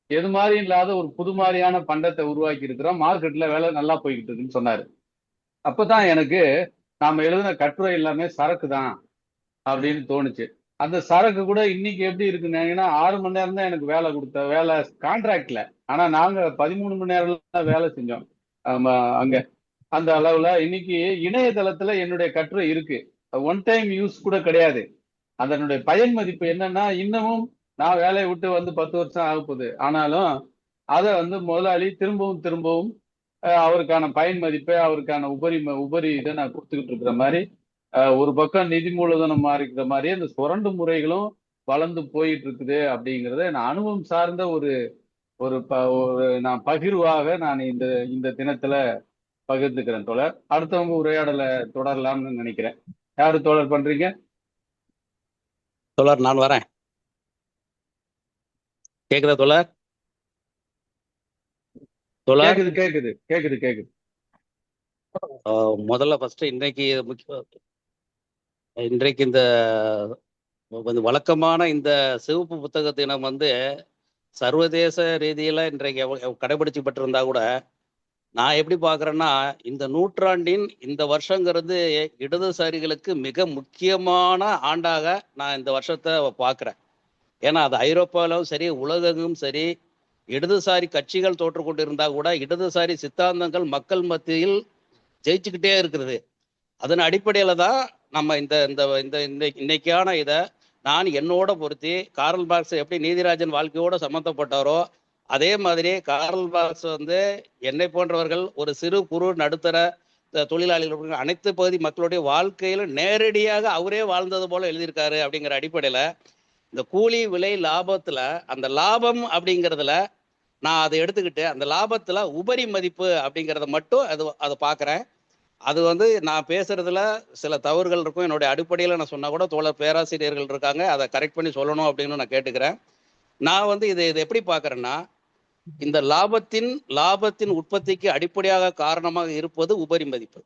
எது மாதிரி இல்லாத ஒரு புது மாதிரியான பண்டத்தை உருவாக்கி இருக்கிறோம், மார்க்கெட்ல வேலை நல்லா போய்கிட்டு இருக்குன்னு சொன்னாரு. அப்பதான் எனக்கு நாம எழுதின கட்டுரை எல்லாமே சரக்கு தான் அப்படின்னு தோணுச்சு. அந்த சரக்கு கூட இன்னைக்கு எப்படி இருக்குன்னா 6 மணி நேரம் தான் எனக்கு வேலை கொடுத்த வேலை கான்ட்ராக்ட்ல. ஆனா நாங்க 13 மணி நேரம் தான் வேலை செஞ்சோம். அங்க அந்த அளவுல இன்னைக்கு இணையதளத்துல என்னுடைய கட்டுரை இருக்கு. ஒன் டைம் யூஸ் கூட கிடையாது. அதனுடைய பயன் மதிப்பு என்னன்னா, இன்னமும் நான் வேலையை விட்டு வந்து 10 வருஷம் ஆக போகுது. ஆனாலும் அதை வந்து முதலாளி திரும்பவும் திரும்பவும் அவருக்கான பயன் மதிப்பை அவருக்கான உபரி இதை நான் கொடுத்துக்கிட்டு இருக்கிற மாதிரி ஒரு பக்கம் நிதி மூலதனம் மாறிக்கிற மாதிரியே இந்த சுரண்டு முறைகளும் வளர்ந்து போயிட்டு இருக்குது அப்படிங்கிறத நான் அனுபவம் சார்ந்த ஒரு ஒரு நான் பகிர்வாக நான் இந்த இந்த தினத்துல பகிர்ந்துக்கிறேன் தோழர். அடுத்தவங்க உரையாடலை தொடரலாம்னு நினைக்கிறேன். யாரு தோழர் பண்றீங்க? தோழர் நான் வரேன். கேக்குதா தோழர்? தோழர் கேக்குது கேக்குது கேக்குது. முதல்ல ஃபர்ஸ்ட் இன்றைக்கு இந்த வழக்கமான இந்த சிவப்பு புத்தக தினம் வந்து சர்வதேச ரீதியில இன்றைக்கு கடைபிடிச்சுப்பட்டு இருந்தா கூட நான் எப்படி பார்க்குறேன்னா, இந்த நூற்றாண்டின் இந்த வருஷங்கிறது இடதுசாரிகளுக்கு மிக முக்கியமான ஆண்டாக நான் இந்த வருஷத்தை பார்க்குறேன். ஏன்னா அது ஐரோப்பாவிலும் சரி உலகெங்கும் சரி இடதுசாரி கட்சிகள் தோற்று கொண்டு இருந்தா கூட இடதுசாரி சித்தாந்தங்கள் மக்கள் மத்தியில் ஜெயிச்சுக்கிட்டே இருக்கிறது. அதன் அடிப்படையில தான் நம்ம இந்த இந்த இன்னைக்கான இதை நான் என்னோட பொருத்தி கார்ல் மார்க்ஸ் எப்படி நீதிராஜன் வாழ்க்கையோட சம்மந்தப்பட்டாரோ அதே மாதிரி கார்ல் மார்க்ஸ் வந்து என்னை போன்றவர்கள் ஒரு சிறு குறு நடுத்தர தொழிலாளிகள் அனைத்து பகுதி மக்களுடைய வாழ்க்கையில நேரடியாக அவரே வாழ்ந்தது போல எழுதியிருக்காரு. அப்படிங்கிற அடிப்படையில இந்த கூலி விலை லாபத்துல அந்த லாபம் அப்படிங்கிறதுல நான் அதை எடுத்துக்கிட்டு அந்த லாபத்துல உபரி மதிப்பு அப்படிங்கிறத மட்டும் அதை பார்க்குறேன். அது வந்து நான் பேசுறதுல சில தவறுகள் இருக்கும். என்னுடைய அடிப்படையில் நான் சொன்னா கூட தோழர் பேராசிரியர்கள் இருக்காங்க, அதை கரெக்ட் பண்ணி சொல்லணும் அப்படின்னு நான் கேட்டுக்கிறேன். நான் வந்து இதை எப்படி பார்க்குறேன்னா, இந்த லாபத்தின் உற்பத்திக்கு அடிப்படையாக காரணமாக இருப்பது உபரி மதிப்பு.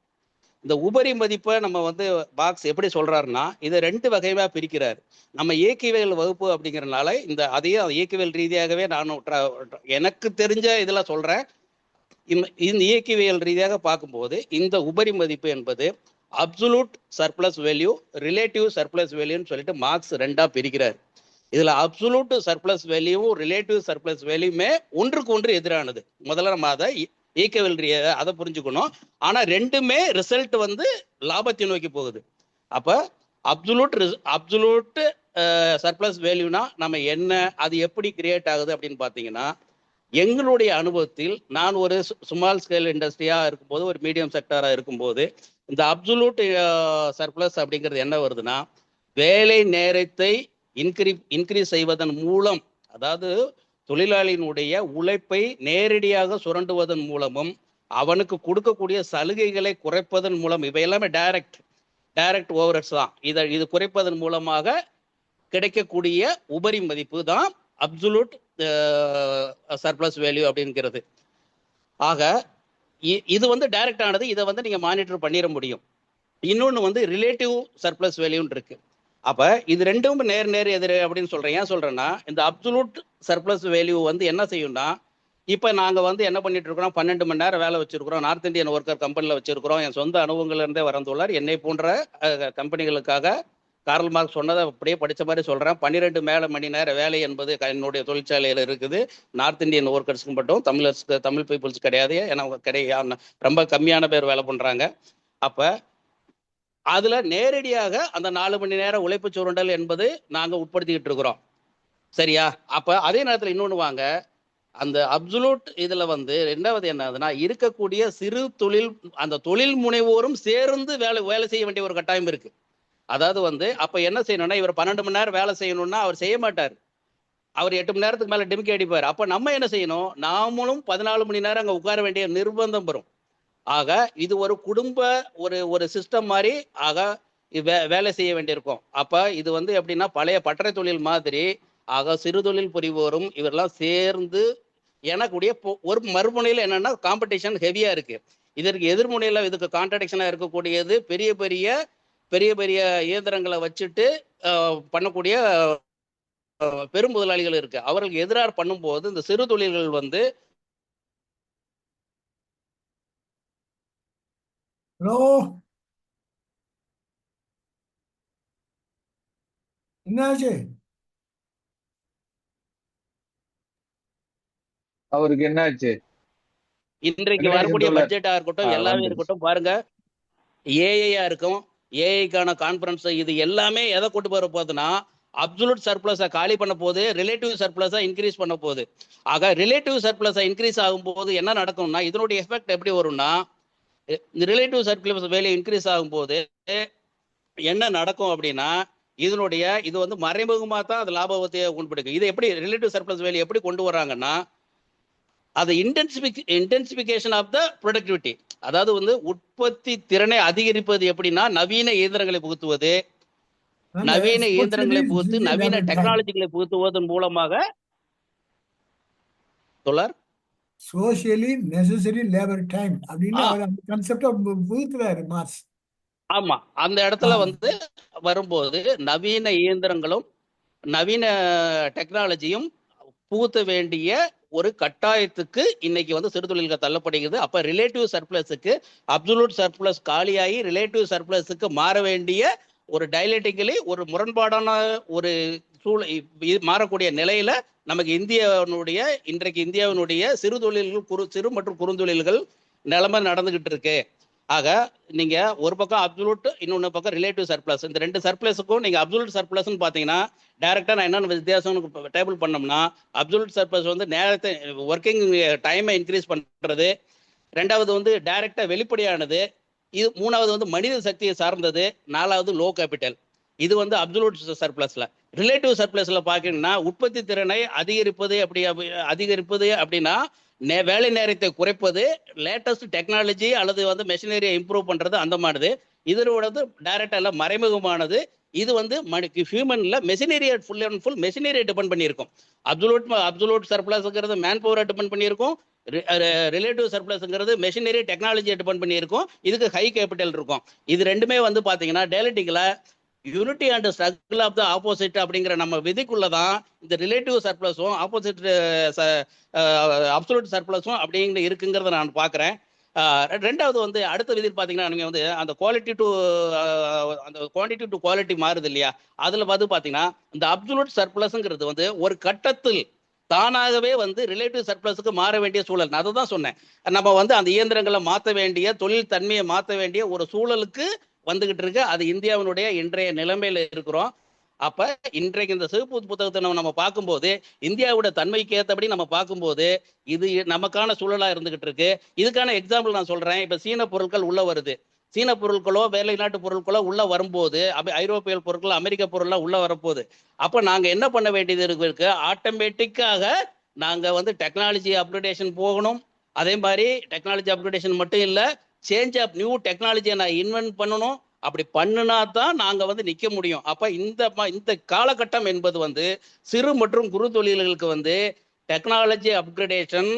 இந்த உபரி மதிப்பை நம்ம வந்து பாக்ஸ் எப்படி சொல்றாருன்னா, இதை 2 வகையா பிரிக்கிறார். நம்ம இயக்கவியல் வகுப்பு அப்படிங்கிறதுனால அதையும் இயக்கவியல் ரீதியாகவே நான் எனக்கு தெரிஞ்ச இதில் சொல்றேன். இந்த இயக்கவியல் ரீதியாக பார்க்கும்போது இந்த உபரி மதிப்பு என்பது absolute surplus value, relative surplus வேல்யூன்னு சொல்லிட்டு மார்க்ஸ் 2ஆ பிரிக்கிறார். இதுல அப்சல்யூட் சர்ப்ளஸ் வேல்யூவும் ரிலேட்டிவ் சர்ப்ளஸ் வேல்யூமே ஒன்றுக்கு ஒன்று எதிரானது. முதல்ல நம்ம அதை இயக்கவியல் ரீதியாக அதை புரிஞ்சுக்கணும். ஆனா ரெண்டுமே ரிசல்ட் வந்து லாபத்தை நோக்கி போகுது. அப்ப அப்சல்யூட் சர்ப்ளஸ் வேல்யூனா நம்ம என்ன, அது எப்படி கிரியேட் ஆகுது அப்படின்னு பார்த்தீங்கன்னா, எங்களுடைய அனுபவத்தில் நான் ஒரு ஸ்மால் ஸ்கேல் இண்டஸ்ட்ரியா இருக்கும்போது ஒரு மீடியம் செக்டரா இருக்கும்போது இந்த அப்சல்யூட் சர்ப்ளஸ் அப்படிங்கிறது என்ன வருதுன்னா, வேலை நேரத்தை இன்க்ரீஸ் செய்வதன் மூலம், அதாவது தொழிலாளியினுடைய உழைப்பை நேரடியாக சுரண்டுவதன் மூலமும் அவனுக்கு கொடுக்கக்கூடிய சலுகைகளை குறைப்பதன் மூலம், இவை எல்லாமே டைரக்ட் ஓவர்ஹெட்ஸ் தான். இது குறைப்பதன் மூலமாக கிடைக்கக்கூடிய உபரி மதிப்பு தான் அப்சல்யூட் சர்ப்ளஸ் வேல்யூ அப்படிங்கிறது. ஆக இது வந்து டைரக்ட் ஆனது, இதை வந்து நீங்க மானிட்டர் பண்ணிட முடியும். இன்னொன்று வந்து ரிலேட்டிவ் சர்ப்ளஸ் வேல்யூன்னு இருக்கு. அப்ப இது ரெண்டும் நேர் எதிர் அப்படின்னு சொல்றேன். ஏன் சொல்றேன்னா, இந்த அப்சல்யூட் சர்ப்ளஸ் வேல்யூ வந்து என்ன செய்யும்னா, இப்ப நாங்க வந்து என்ன பண்ணிட்டு இருக்கிறோம், 12 மணி நேரம் வேலை வச்சிருக்கிறோம், நார்த் இந்தியன் ஒர்க்கர் கம்பெனில வச்சிருக்கிறோம். என் சொந்த அனுபவங்கள்ல இருந்தே வரந்துள்ளார். என்னை போன்ற கம்பெனிகளுக்காக கார்ல் மார்க்ஸ் சொன்னதை அப்படியே படிச்ச மாதிரி சொல்றேன். 12 மணி நேர வேலை என்பது என்னுடைய தொழிற்சாலையில இருக்குது. நார்த் இந்தியன் ஒர்க்கர்ஸ்க்கு மட்டும், தமிழ் பீப்புள்ஸ் கிடையாது. ஏன்னா கிடையாது, ரொம்ப கம்மியான பேர் வேலை பண்றாங்க. அப்ப அதுல நேரடியாக அந்த 4 மணி நேர உழைப்பு சுரண்டல் என்பது நாங்க உட்படுத்திக்கிட்டு இருக்கிறோம். சரியா? அப்ப அதே நேரத்தில் இன்னொன்று வாங்க, அந்த அப்சல்யூட் இதுல வந்து ரெண்டாவது என்னதுன்னா, இருக்கக்கூடிய சிறு தொழில், அந்த தொழில் முனைவோரும் சேர்ந்து வேலை செய்ய வேண்டிய ஒரு கட்டாயம் இருக்கு. அதாவது வந்து அப்ப என்ன செய்யணும்னா, இவர் 12 மணி நேரம் வேலை செய்யணும்னா அவர் செய்ய மாட்டார். அவர் 8 மணி நேரத்துக்கு மேல டிமிக்கி அடிப்பார். அப்ப நம்ம என்ன செய்யணும், நாமளும் 14 மணி நேரம் அங்க உட்கார வேண்டிய நிர்பந்தம் வரும். ஆக இது ஒரு குடும்ப ஒரு சிஸ்டம் மாதிரி ஆக வேலை செய்ய வேண்டியிருக்கும். அப்ப இது வந்து எப்படின்னா, பழைய பட்டறை தொழில் மாதிரி ஆக சிறு தொழில் புரிவோரும் இவரெல்லாம் சேர்ந்து எனக்கூடிய ஒரு மறுமுனையில் என்னன்னா காம்படிஷன் ஹெவியா இருக்கு. இதற்கு எதிர்முனையில இதுக்கு கான்ட்ரடிக்ஷனா இருக்கக்கூடியது பெரிய பெரிய இயந்திரங்களை வச்சுட்டு பண்ணக்கூடிய பெரும் முதலாளிகள் இருக்கு. அவர்களுக்கு எதிராக பண்ணும்போது இந்த சிறு தொழில்கள் வந்து ஹலோ, என்னாச்சு? அவருக்கு என்ன ஆச்சு? இன்றைக்கு வரக்கூடிய பட்ஜெட்டா இருக்கட்டும், எல்லாமே இருக்கட்டும், பாருங்க, ஏஐயா இருக்கும், ஏஐக்கான கான்ஃபரன்ஸ், இது எல்லாமே எதை கொண்டு வர போகுதுன்னா, அப்சல்யூட் சர்ப்ளஸை காலி பண்ண போகுது, ரிலேட்டிவ் சர்ப்ளஸை இன்க்ரீஸ் பண்ண போகுது. ஆக ரிலேட்டிவ் சர்ப்ளஸை இன்க்ரீஸ் ஆகும்போது என்ன நடக்கும்னா, இதனுடைய எஃபெக்ட் எப்படி வரும்னா, ரிலேட்டிவ் சர்ப்ளஸ் வேல்யூ இன்க்ரீஸ் ஆகும்போது என்ன நடக்கும் அப்படின்னா, இது வந்து மறைமுகமா தான் அது லாபத்தை கொண்டு போயிருக்கு. இது எப்படி ரிலேட்டிவ் சர்ப்ளஸ் வேல்யூ எப்படி கொண்டு வராங்கன்னா, அது இன்டென்சிபிகேஷன் ஆஃப் த ப்ரொடக்டிவிட்டி, அதாவது வந்து உற்பத்தி திறனை அதிகரிப்பது எப்படின்னா, நவீன இயந்திரங்களை புகுத்துவது, நவீன இயந்திரங்களை புகுத்து நவீன டெக்னாலஜிகளை புகுத்துவதன் மூலமாக சோசியலி நெசசரி லேபர் டைம் அப்படின்னு அவர் அந்த கான்செப்டை புகுத்துறாரு மார்க்ஸ். ஆமா, அந்த இடத்துல வந்து வரும்போது நவீன இயந்திரங்களும் நவீன டெக்னாலஜியும் புகுத்த வேண்டிய ஒரு கட்டாயத்துக்கு இன்னைக்கு வந்து சிறு தொழில்கள் தள்ளப்படுகிறது. அப்ப ரிலேட்டிவ் சர்ப்ளஸுக்கு அப்சல்யூட் சர்ப்ளஸ் காலியாகி ரிலேட்டிவ் சர்ப்ளஸுக்கு மாற வேண்டிய ஒரு டைலெட்டிக்கலி ஒரு முரண்பாடான ஒரு மாறக்கூடிய நிலையில நமக்கு இன்றைக்கு இந்தியாவினுடைய சிறு தொழில்கள், சிறு மற்றும் குறுந்தொழில்கள் நிலைமை நடந்துகிட்டு இருக்கு. ஆக நீங்க ஒரு பக்கம் அப்சல்யூட், இன்னொன்னு பக்கம் ரிலேட்டிவ் சர்ப்ளஸ், இந்த ரெண்டு சர்ப்ளஸுக்கும் நீங்க அப்சல்யூட் சர்ப்ளஸ்ன்னு பாத்தீங்கன்னா, டைரக்டா நான் என்ன வித்தியாசம் டேபிள் பண்ணோம்னா, அப்சல்யூட் சர்ப்ளஸ் வந்து நேரத்தை ஒர்க்கிங் டைமை இன்க்ரீஸ் பண்றது, ரெண்டாவது வந்து டைரக்டா வெளிப்படையானது, இது மூணாவது வந்து மனித சக்தியை சார்ந்தது, நாலாவது லோ கேபிட்டல். இது வந்து அப்சல்யூட் சர்ப்ளஸ்ல. ரிலேட்டிவ் சர்ப்ளஸ்ல பாத்தீங்கன்னா, உற்பத்தி திறனை அதிகரிப்பது அப்படின்னா வேலை நேரத்தை குறைப்பது, லேட்டஸ்ட் டெக்னாலஜி அல்லது வந்து மெஷினரியை இம்ப்ரூவ் பண்றது, அந்த மாதிரி. இதோட டைரக்டா இல்ல மறைமுகமானது. இது வந்து ஹியூமன்ல மெஷினரியை ஃபுல் அண்ட் ஃபுல் மெஷினரியை டிபெண்ட் பண்ணியிருக்கும். அப்சல்யூட் சர்ப்ளஸ்ங்கிறது மேன் பவரை டிபெண்ட் பண்ணியிருக்கும். ரிலேட்டிவ் சர்ப்ளஸ்ங்கிறது மெஷினரி டெக்னாலஜியை டிபெண்ட் பண்ணியிருக்கும். இதுக்கு ஹை கேபிட்டல் இருக்கும். இது ரெண்டுமே வந்து பாத்தீங்கன்னா டயலெக்டிக்ல unity and struggle of the opposite அப்படிங்கிற நம்ம விதிக்குள்ளதான் இந்த ரிலேட்டிவ் சர்ப்ளஸும் ஆப்போசிட் அப்சல்யூட் சர்ப்ளஸும் அப்படிங்கிற இருக்குங்கிறத நான் பார்க்குறேன். ரெண்டாவது வந்து அடுத்த விதி பார்த்தீங்கன்னா, நீங்கள் வந்து அந்த குவான்டிட்டி டு குவாலிட்டி மாறுது இல்லையா, அதில் வந்து பார்த்தீங்கன்னா இந்த அப்சல்யூட் சர்ப்ளஸ்ங்கிறது வந்து ஒரு கட்டத்தில் தானாகவே வந்து ரிலேட்டிவ் சர்ப்ளஸுக்கு மாற வேண்டிய சூழல். நான் அதை தான் சொன்னேன். நம்ம வந்து அந்த இயந்திரங்களை மாற்ற வேண்டிய, தொழில் தன்மையை மாற்ற வேண்டிய ஒரு சூழலுக்கு வந்துகிட்டு இருக்கு. அது இந்தியாவினுடைய இன்றைய நிலைமையில இருக்கிறோம். அப்ப இன்றைக்கு இந்த சிவப்பு புத்தகத்தை நம்ம பார்க்கும்போது, இந்தியாவோட தன்மைக்கு ஏற்றபடி நம்ம பார்க்கும்போது இது நமக்கான சூழலா இருந்துகிட்டு இருக்கு. இதுக்கான எக்ஸாம்பிள் நான் சொல்றேன். இப்ப சீன பொருட்கள் உள்ள வருது. சீன பொருட்களோ வெளிநாட்டு பொருட்களோ உள்ள வரும்போது, ஐரோப்பிய பொருட்கள், அமெரிக்க பொருள்லாம் உள்ள வரப்போகுது. அப்ப நாங்க என்ன பண்ண வேண்டியது இருக்கு, ஆட்டோமேட்டிக்காக நாங்க வந்து டெக்னாலஜி அப்கிரேடேஷன் போகணும். அதே மாதிரி டெக்னாலஜி அப்கிரேடேஷன் மட்டும் இல்ல, சேஞ்ச் ஆஃப் நியூ டெக்னாலஜியை நான் இன்வென்ட் பண்ணணும். அப்படி பண்ணுனா தான் நாங்க வந்து நிக்க முடியும். அப்ப இந்த காலகட்டம் என்பது வந்து சிறு மற்றும் குறு தொழில்களுக்கு வந்து டெக்னாலஜி அப்கிரேடேஷன்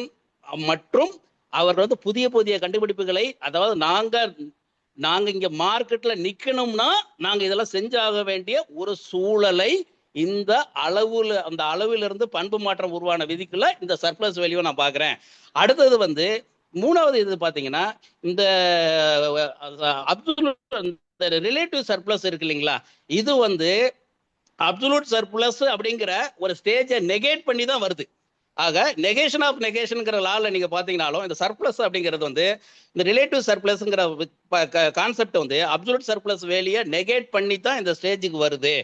மற்றும் அவர் வந்து புதிய புதிய கண்டுபிடிப்புகளை, அதாவது நாங்க இங்க மார்க்கெட்ல நிக்கணும்னா நாங்க இதெல்லாம் செஞ்சாக வேண்டிய ஒரு சூழலை இந்த அந்த அளவிலிருந்து பண்பு மாற்றம் உருவான விதிக்குள்ள இந்த சர்ப்ளஸ் வேல்யூ நான் பாக்குறேன். அடுத்தது வந்து மூணாவது இது பாத்தீங்கன்னா, இந்த அப்சல்யூட் ரிலேட்டிவ் சர்ப்ளஸ் இருக்கு இல்லைங்களா, இது வந்து அப்சல்யூட் சர்ப்ளஸ் அப்படிங்கிற ஒரு ஸ்டேஜை நெகேட் பண்ணி தான் வருது. ஆக நெகேஷன் ஆஃப் நெகேஷன்ங்கிற லால நீங்க பாத்தீங்கன்னாலும் இந்த சர்ப்ளஸ் அப்படிங்கிறது வந்து இந்த ரிலேட்டிவ் சர்ப்ளஸ்ங்கிற கான்செப்ட் வந்து அப்சல்யூட் சர்ப்ளஸ் வேலையை நெகேட் பண்ணி தான் இந்த ஸ்டேஜுக்கு வருது.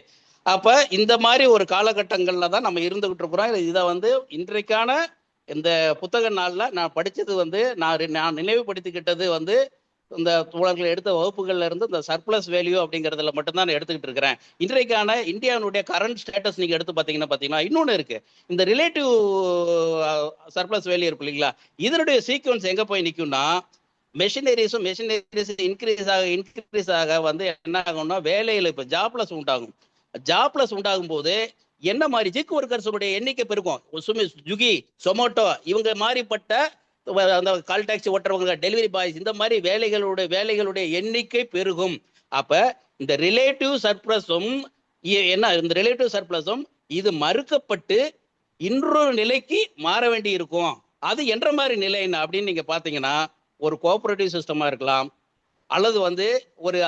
அப்ப இந்த மாதிரி ஒரு காலகட்டங்கள்ல தான் நம்ம இருந்துகிட்டு இருக்கிறோம். இதை வந்து இன்றைக்கான இந்த புத்தக நாள்ல நான் படிச்சது வந்து நான் நினைவுபடுத்திக்கிட்டது வந்து இந்த தோழர்கள் எடுத்த வகுப்புகள்ல இருந்து இந்த சர்ப்ளஸ் வேல்யூ அப்படிங்கிறதுல மட்டும்தான் நான் எடுத்துக்கிட்டு இருக்கிறேன். இன்றைக்கான இந்தியாவுடைய கரண்ட் ஸ்டேட்டஸ் நீங்க எடுத்து பாத்தீங்கன்னா இன்னொன்னு இருக்கு. இந்த ரிலேட்டிவ் சர்ப்ளஸ் வேல்யூ இருக்கு இல்லைங்களா, இதனுடைய சீக்வன்ஸ் எங்க போய் நிக்கும்னா, மெஷினரிஸ் இன்க்ரீஸ் ஆக வந்து என்ன ஆகும்னா வேலையில இப்ப ஜாப்லெஸ் உண்டாகும் போது என்ன மாதிரி ஜிக் ஒர்க்கர்ஸுடைய எண்ணிக்கை பெருகும். ஸ்விக்கி, சொமோட்டோ இவங்க மாதிரிப்பட்ட அந்த கால் டாக்ஸி ஓட்டுறவங்க, டெலிவரி பாய்ஸ், இந்த மாதிரி வேலைகளுடைய எண்ணிக்கை பெருகும். அப்ப இந்த ரிலேட்டிவ் சர்ப்ளஸும் இது மறுக்கப்பட்டு இன்னொரு நிலைக்கு மாற வேண்டி இருக்கும். அது என்ற மாதிரி நிலை என்ன அப்படின்னு நீங்க பாத்தீங்கன்னா, ஒரு கோஆபரேட்டிவ் சிஸ்டமா இருக்கலாம், அல்லது வந்து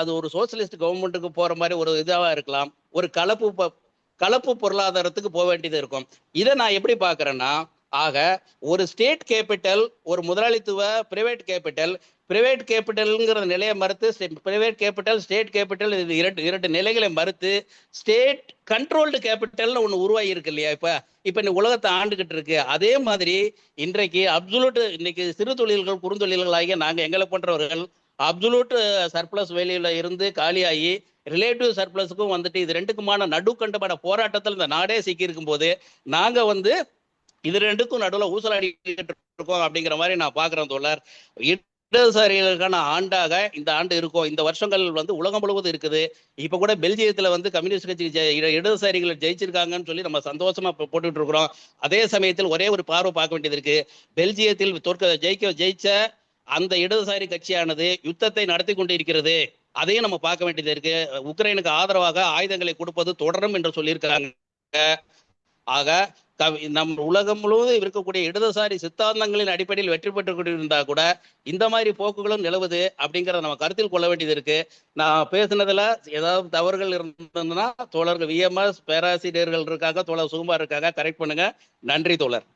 அது ஒரு சோசியலிஸ்ட் கவர்மெண்ட்டுக்கு போற மாதிரி ஒரு இதாவா இருக்கலாம், ஒரு கலப்பு பொருளாதாரத்துக்கு போக வேண்டியது இருக்கும். இதை நான் எப்படி பாக்குறேன்னா, ஆக ஒரு ஸ்டேட் கேபிட்டல், ஒரு முதலாளித்துவ பிரைவேட் கேபிட்டல்ங்கிற நிலையை மறுத்து, பிரைவேட் கேபிட்டல் ஸ்டேட் கேபிட்டல் இது இரண்டு நிலைகளை மறுத்து ஸ்டேட் கண்ட்ரோல்டு கேபிட்டல்னு ஒன்று உருவாகி இருக்கு இல்லையா. இப்ப இந்த உலகத்தை ஆண்டுகிட்டு இருக்கு. அதே மாதிரி இன்றைக்கு இன்னைக்கு சிறு தொழில்கள் குறுந்தொழில்கள் ஆகிய நாங்க எங்களை போன்றவர்கள் அப்சல்யூட் சர்ப்ளஸ் வேல்யூல இருந்து காலியாகி ரிலேட்டிவ் சர்ப்ளஸுக்கும் வந்துட்டு இது ரெண்டுக்குமான நடுக்கண்டமான போராட்டத்தில் இந்த நாடே சிக்கி இருக்கும் போது நாங்க வந்து இது ரெண்டுக்கும் நடுவில் ஊசலாடிக்கிட்டு இருக்கோம் அப்படிங்கிற மாதிரி நான் பாக்குறேன் தோழர். இடதுசாரிகளுக்கான ஆண்டாக இந்த ஆண்டு இருக்கும். இந்த வருஷங்கள் வந்து உலகம் முழுவதும் இருக்குது. இப்ப கூட பெல்ஜியத்துல வந்து கம்யூனிஸ்ட் கட்சி இடதுசாரிகள் ஜெயிச்சிருக்காங்கன்னு சொல்லி நம்ம சந்தோஷமா போட்டுட்டு இருக்கிறோம். அதே சமயத்தில் ஒரே ஒரு பார்வை பார்க்க வேண்டியது இருக்கு. பெல்ஜியத்தில் ஜெயிச்ச அந்த இடதுசாரி கட்சியானது யுத்தத்தை நடத்தி கொண்டு இருக்கிறது. அதையும் நம்ம பார்க்க வேண்டியது இருக்கு. உக்ரைனுக்கு ஆதரவாக ஆயுதங்களை கொடுப்பது தொடரும் என்று சொல்லியிருக்கிறாங்க. ஆக நம் உலகம் முழுவதும் இருக்கக்கூடிய இடதுசாரி சித்தாந்தங்களின் அடிப்படையில் வெற்றி பெற்று கொண்டிருந்தா கூட இந்த மாதிரி போக்குகளும் நிலவுது அப்படிங்கிறத நம்ம கருத்தில் கொள்ள வேண்டியது இருக்கு. நான் பேசுனதுல ஏதாவது தவறுகள் இருந்ததுன்னா தோழர்கள் விஎம்எஸ் பேராசிரியர்கள் இருக்காங்க, தோழர் சுகுமார் இருக்காங்க, கரெக்ட் பண்ணுங்க. நன்றி தோழர்.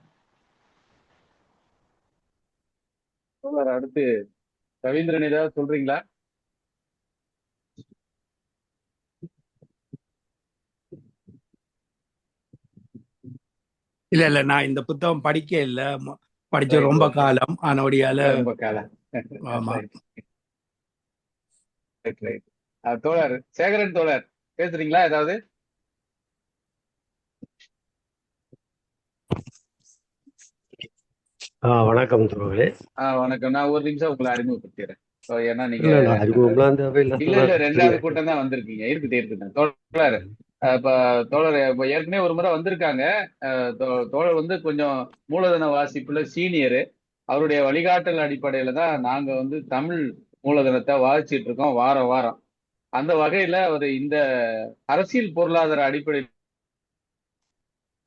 அடுத்து ரவீந்திரன் ஏதாவது சொல்றீங்களா? இல்ல நான் இந்த புத்தகம் படிக்க இல்ல, படிச்ச ரொம்ப காலம் ஆனோடியால. ரொம்ப காலம். ஆமா. தோழர் சேகரன் தோழர் பேசுறீங்களா ஏதாவது? வணக்கம் தோழர்களே. வணக்கம். நான் ஒரு நிமிஷம் உங்களை அறிமுகப்படுத்திடுறேன். ஏன்னா நீங்க இல்ல ரெண்டாவது கூட்டம் தான் வந்திருக்கீங்க. இருக்கட்டும் தோழர். இப்ப தோழர் ஏற்கனவே ஒரு முறை வந்திருக்காங்க. தோழர் வந்து கொஞ்சம் மூலதன வாசிப்புல சீனியரு. அவருடைய வழிகாட்டல் அடிப்படையில தான் நாங்க வந்து தமிழ் மூலதனத்தை வாசிச்சுட்டு இருக்கோம் வாரம். அந்த வகையில அவர் இந்த அரசியல் பொருளாதார அடிப்படையில்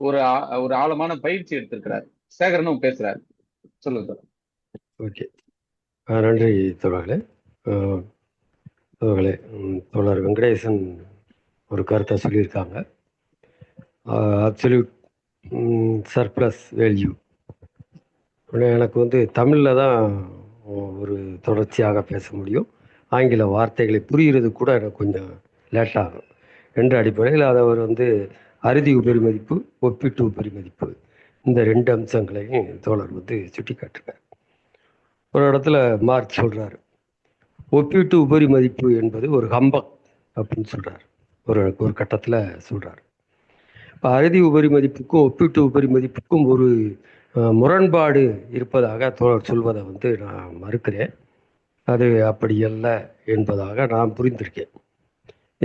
ஒரு ஆழமான பயிற்சி எடுத்திருக்கிறார். சேகரனும் பேசுறாரு. சொல்லுங்க. ஓகே, நன்றி தோழர்களே. தோழர் வெங்கடேசன் ஒரு கருத்தை சொல்லியிருக்காங்க. அப்சல்யூட் சர்ப்ளஸ் வேல்யூ எனக்கு வந்து தமிழில் தான் ஒரு தொடர்ச்சியாக பேச முடியும். ஆங்கில வார்த்தைகளை புரிகிறது கூட எனக்கு கொஞ்சம் லேட்டாகும். என்ற அடிப்படையில் அதை அவர் வந்து அறுதி உபரிமதிப்பு, ஒப்பீட்டு உபரிமதிப்பு, இந்த ரெண்டு அம்சங்களையும் தோழர் வந்து சுட்டி காட்டுறார். ஒரு இடத்துல மார்க் சொல்கிறார், ஒப்பீட்டு உபரி மதிப்பு என்பது ஒரு ஹம்பக் அப்படின்னு சொல்கிறார். ஒரு கட்டத்தில் சொல்கிறார். இப்போ அறுதி உபரி மதிப்புக்கும் ஒப்பீட்டு உபரி மதிப்புக்கும் ஒரு முரண்பாடு இருப்பதாக தோழர் சொல்வதை வந்து நான் மறுக்கிறேன். அது அப்படி அல்ல என்பதாக நான் புரிந்திருக்கேன்.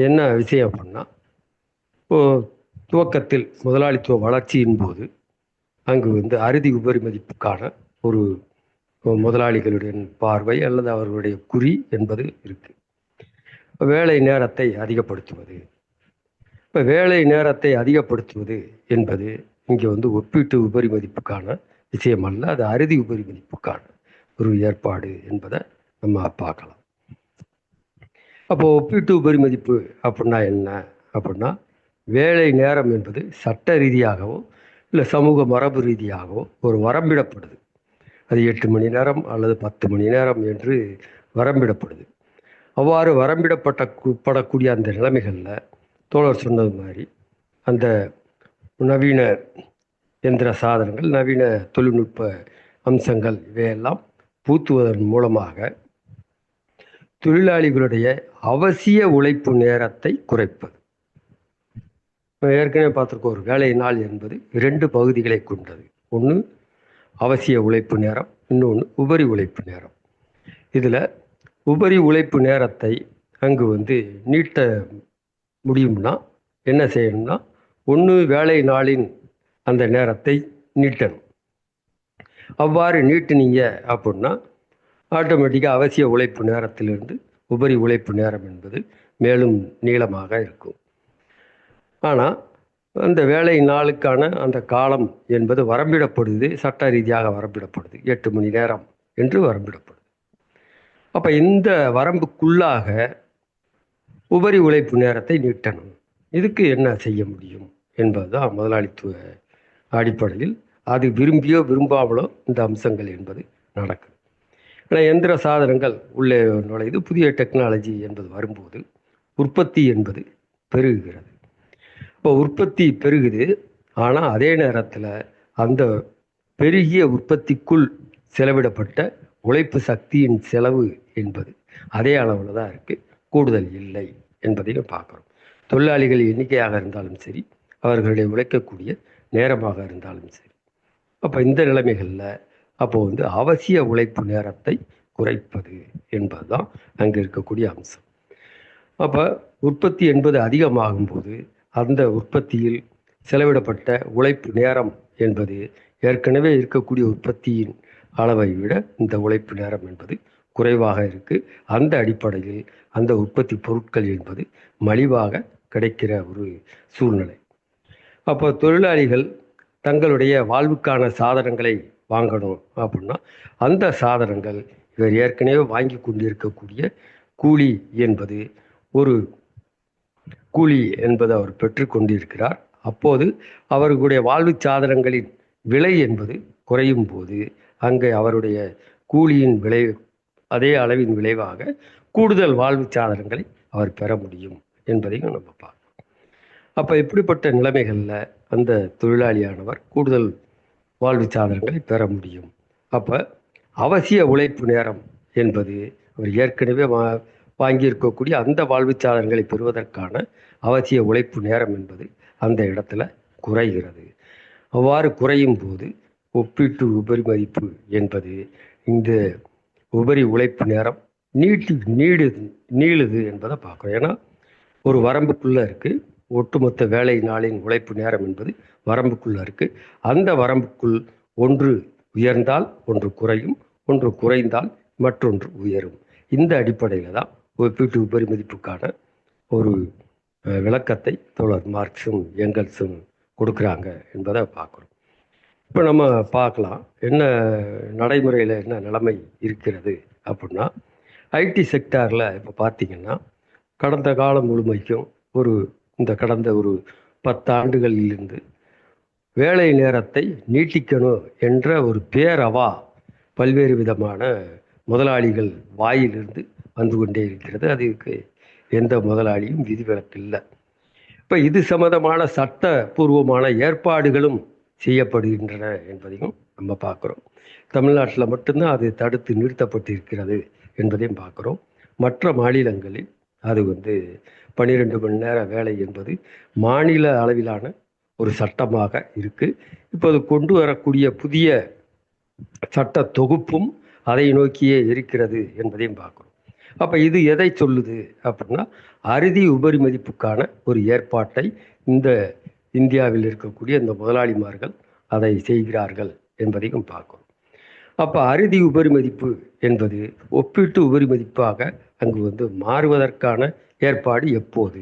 என்ன விஷயம் அப்படின்னா, இப்போ துவக்கத்தில் முதலாளித்துவ வளர்ச்சியின் போது அங்கு வந்து அறுதி உபரி மதிப்புக்கான ஒரு முதலாளிகளுடைய பார்வை அல்லது அவர்களுடைய குறி என்பது இருக்கு. வேலை நேரத்தை அதிகப்படுத்துவது. இப்போ வேலை நேரத்தை அதிகப்படுத்துவது என்பது இங்கே வந்து ஒப்பீட்டு உபரி மதிப்புக்கான விஷயம் அல்ல, அது அறுதி உபரி மதிப்புக்கான ஒரு ஏற்பாடு என்பதை நம்ம பார்க்கலாம். அப்போ ஒப்பீட்டு உபரி மதிப்பு அப்படின்னா என்ன அப்படின்னா, வேலை நேரம் என்பது சட்ட ரீதியாகவோ இல்லை சமூக மரபு ரீதியாகவோ ஒரு வரம்பிடப்படுது. அது 8 மணி நேரம் அல்லது 10 மணி நேரம் என்று வரம்பிடப்படுது. அவ்வாறு வரம்பிடப்படக்கூடிய அந்த நிலைமைகளில் தோழர் சொன்னது மாதிரி அந்த நவீன எந்திர சாதனங்கள், நவீன தொழில்நுட்ப அம்சங்கள் இவையெல்லாம் பூத்துவதன் மூலமாக தொழிலாளிகளுடைய அவசிய உழைப்பு நேரத்தை குறைப்பது. ஏற்கனவே பார்த்துருக்கோம், ஒரு வேலை நாள் என்பது 2 பகுதிகளை கொண்டது. ஒன்று அவசிய உழைப்பு நேரம், இன்னொன்று உபரி உழைப்பு நேரம். இதில் உபரி உழைப்பு நேரத்தை அங்கு வந்து நீட்ட முடியும்னா என்ன செய்யணும்னா, ஒன்று வேலை நாளின் அந்த நேரத்தை நீட்டணும். அவ்வாறு நீட்டினீங்க அப்படின்னா ஆட்டோமேட்டிக்காக அவசிய உழைப்பு நேரத்திலிருந்து உபரி உழைப்பு நேரம் என்பது மேலும் நீளமாக இருக்கும். ஆனால் அந்த வேலை நாளுக்கான அந்த காலம் என்பது வரம்பிடப்படுது, சட்ட ரீதியாக வரம்பிடப்படுது, 8 மணி நேரம் என்று வரம்பிடப்படுது. அப்போ இந்த வரம்புக்குள்ளாக உபரி உழைப்பு நேரத்தை நீட்டணும். இதுக்கு என்ன செய்ய முடியும் என்பதுதான் முதலாளித்துவ அடிப்படையில் அது விரும்பியோ விரும்பாமலோ இந்த அம்சங்கள் என்பது நடக்குது. ஆனால் எந்திர சாதனங்கள் உள்ளே நுழைது, புதிய டெக்னாலஜி என்பது வரும்போது உற்பத்தி என்பது பெருகுகிறது. இப்போ உற்பத்தி பெருகுது, ஆனால் அதே நேரத்தில் அந்த பெருகிய உற்பத்திக்குள் செலவிடப்பட்ட உழைப்பு சக்தியின் செலவு என்பது அதே அளவில் தான் இருக்குது, கூடுதல் இல்லை என்பதையும் பார்க்குறோம். தொழிலாளிகள் எண்ணிக்கையாக இருந்தாலும் சரி, அவர்களுடைய உழைக்கக்கூடிய நேரமாக இருந்தாலும் சரி. அப்போ இந்த நிலைமைகளில் அப்போ வந்து அவசிய உழைப்பு நேரத்தை குறைப்பது என்பது தான் அங்கே இருக்கக்கூடிய அம்சம். அப்போ உற்பத்தி என்பது அதிகமாகும் போது அந்த உற்பத்தியில் செலவிடப்பட்ட உழைப்பு நேரம் என்பது ஏற்கனவே இருக்கக்கூடிய உற்பத்தியின் அளவை விட இந்த உழைப்பு நேரம் என்பது குறைவாக இருக்குது. அந்த அடிப்படையில் அந்த உற்பத்தி பொருட்கள் என்பது மலிவாக கிடைக்கிற ஒரு சூழ்நிலை. அப்போ தொழிலாளிகள் தங்களுடைய வாழ்வுக்கான சாதனங்களை வாங்கணும் அப்படின்னா அந்த சாதனங்கள் இவர் ஏற்கனவே வாங்கி கொண்டிருக்கக்கூடிய கூலி என்பது ஒரு கூலி என்பது அவர் பெற்றுக்கொண்டிருக்கிறார். அப்போது அவர்களுடைய வாழ்வு சாதனங்களின் விலை என்பது குறையும் போது அங்கே அவருடைய கூலியின் விலை அதே அளவின் விளைவாக கூடுதல் வாழ்வு சாதனங்களை அவர் பெற முடியும் என்பதையும் நம்ம பார்க்கணும். அப்போ இப்படிப்பட்ட நிலைமைகளில் அந்த தொழிலாளியானவர் கூடுதல் வாழ்வு சாதனங்களை பெற முடியும். அப்போ அவசிய உழைப்பு நேரம் என்பது அவர் ஏற்கனவே வாங்கியிருக்கக்கூடிய அந்த வாழ்வு சாதனங்களை பெறுவதற்கான அவசிய உழைப்பு நேரம் என்பது அந்த இடத்துல குறைகிறது. அவ்வாறு குறையும் போது ஒப்பீட்டு உபரி மதிப்பு என்பது இந்த உபரி உழைப்பு நேரம் நீளுது என்பதை பார்க்குறோம். ஏன்னா ஒரு வரம்புக்குள்ளே இருக்குது, ஒட்டுமொத்த வேலை நாளின் உழைப்பு நேரம் என்பது வரம்புக்குள்ளே இருக்குது. அந்த வரம்புக்குள் ஒன்று உயர்ந்தால் ஒன்று குறையும், ஒன்று குறைந்தால் மற்றொன்று உயரும். இந்த அடிப்படையில் தான் ஒப்பீட்டு உபரி மதிப்புக்கான ஒரு விளக்கத்தை தோழர் மார்க்ஸும் எங்கல்ஸும் கொடுக்குறாங்க என்பதை பார்க்குறோம். இப்போ நம்ம பார்க்கலாம் என்ன நடைமுறையில் என்ன நிலைமை இருக்கிறது அப்படின்னா, ஐடி செக்டாரில் இப்போ பார்த்திங்கன்னா கடந்த காலம் முழுமைக்கும் கடந்த ஒரு 10 ஆண்டுகளிலிருந்து வேலை நேரத்தை நீட்டிக்கணும் என்ற ஒரு பேரவா பல்வேறு விதமான முதலாளிகள் வாயிலிருந்து வந்து கொண்டே இருக்கிறது. அதுக்கு எந்த முதலாளியும் விதிவிலக்கு இல்லை. இப்போ இது சம்பந்தமான சட்டபூர்வமான ஏற்பாடுகளும் செய்யப்படுகின்றன என்பதையும் நம்ம பார்க்குறோம். தமிழ்நாட்டில் மட்டும்தான் அது தடுத்து நிறுத்தப்பட்டிருக்கிறது என்பதையும் பார்க்குறோம். மற்ற மாநிலங்களில் அது 12 மணி நேர வேலை என்பது மாநில அளவிலான ஒரு சட்டமாக இருக்குது. இப்போது கொண்டு வரக்கூடிய புதிய சட்ட தொகுப்பும் அதை நோக்கியே இருக்கிறது என்பதையும் பார்க்குறோம். அப்போ இது எதை சொல்லுது அப்படின்னா, அறுதி உபரி மதிப்புக்கான ஒரு ஏற்பாட்டை இந்த இந்தியாவில் இருக்கக்கூடிய இந்த முதலாளிமார்கள் அதை செய்கிறார்கள் என்பதையும் பார்க்கும். அப்போ அறுதி உபரி மதிப்பு என்பது ஒப்பீட்டு உபரி மதிப்பாக அங்கு மாறுவதற்கான ஏற்பாடு எப்போது?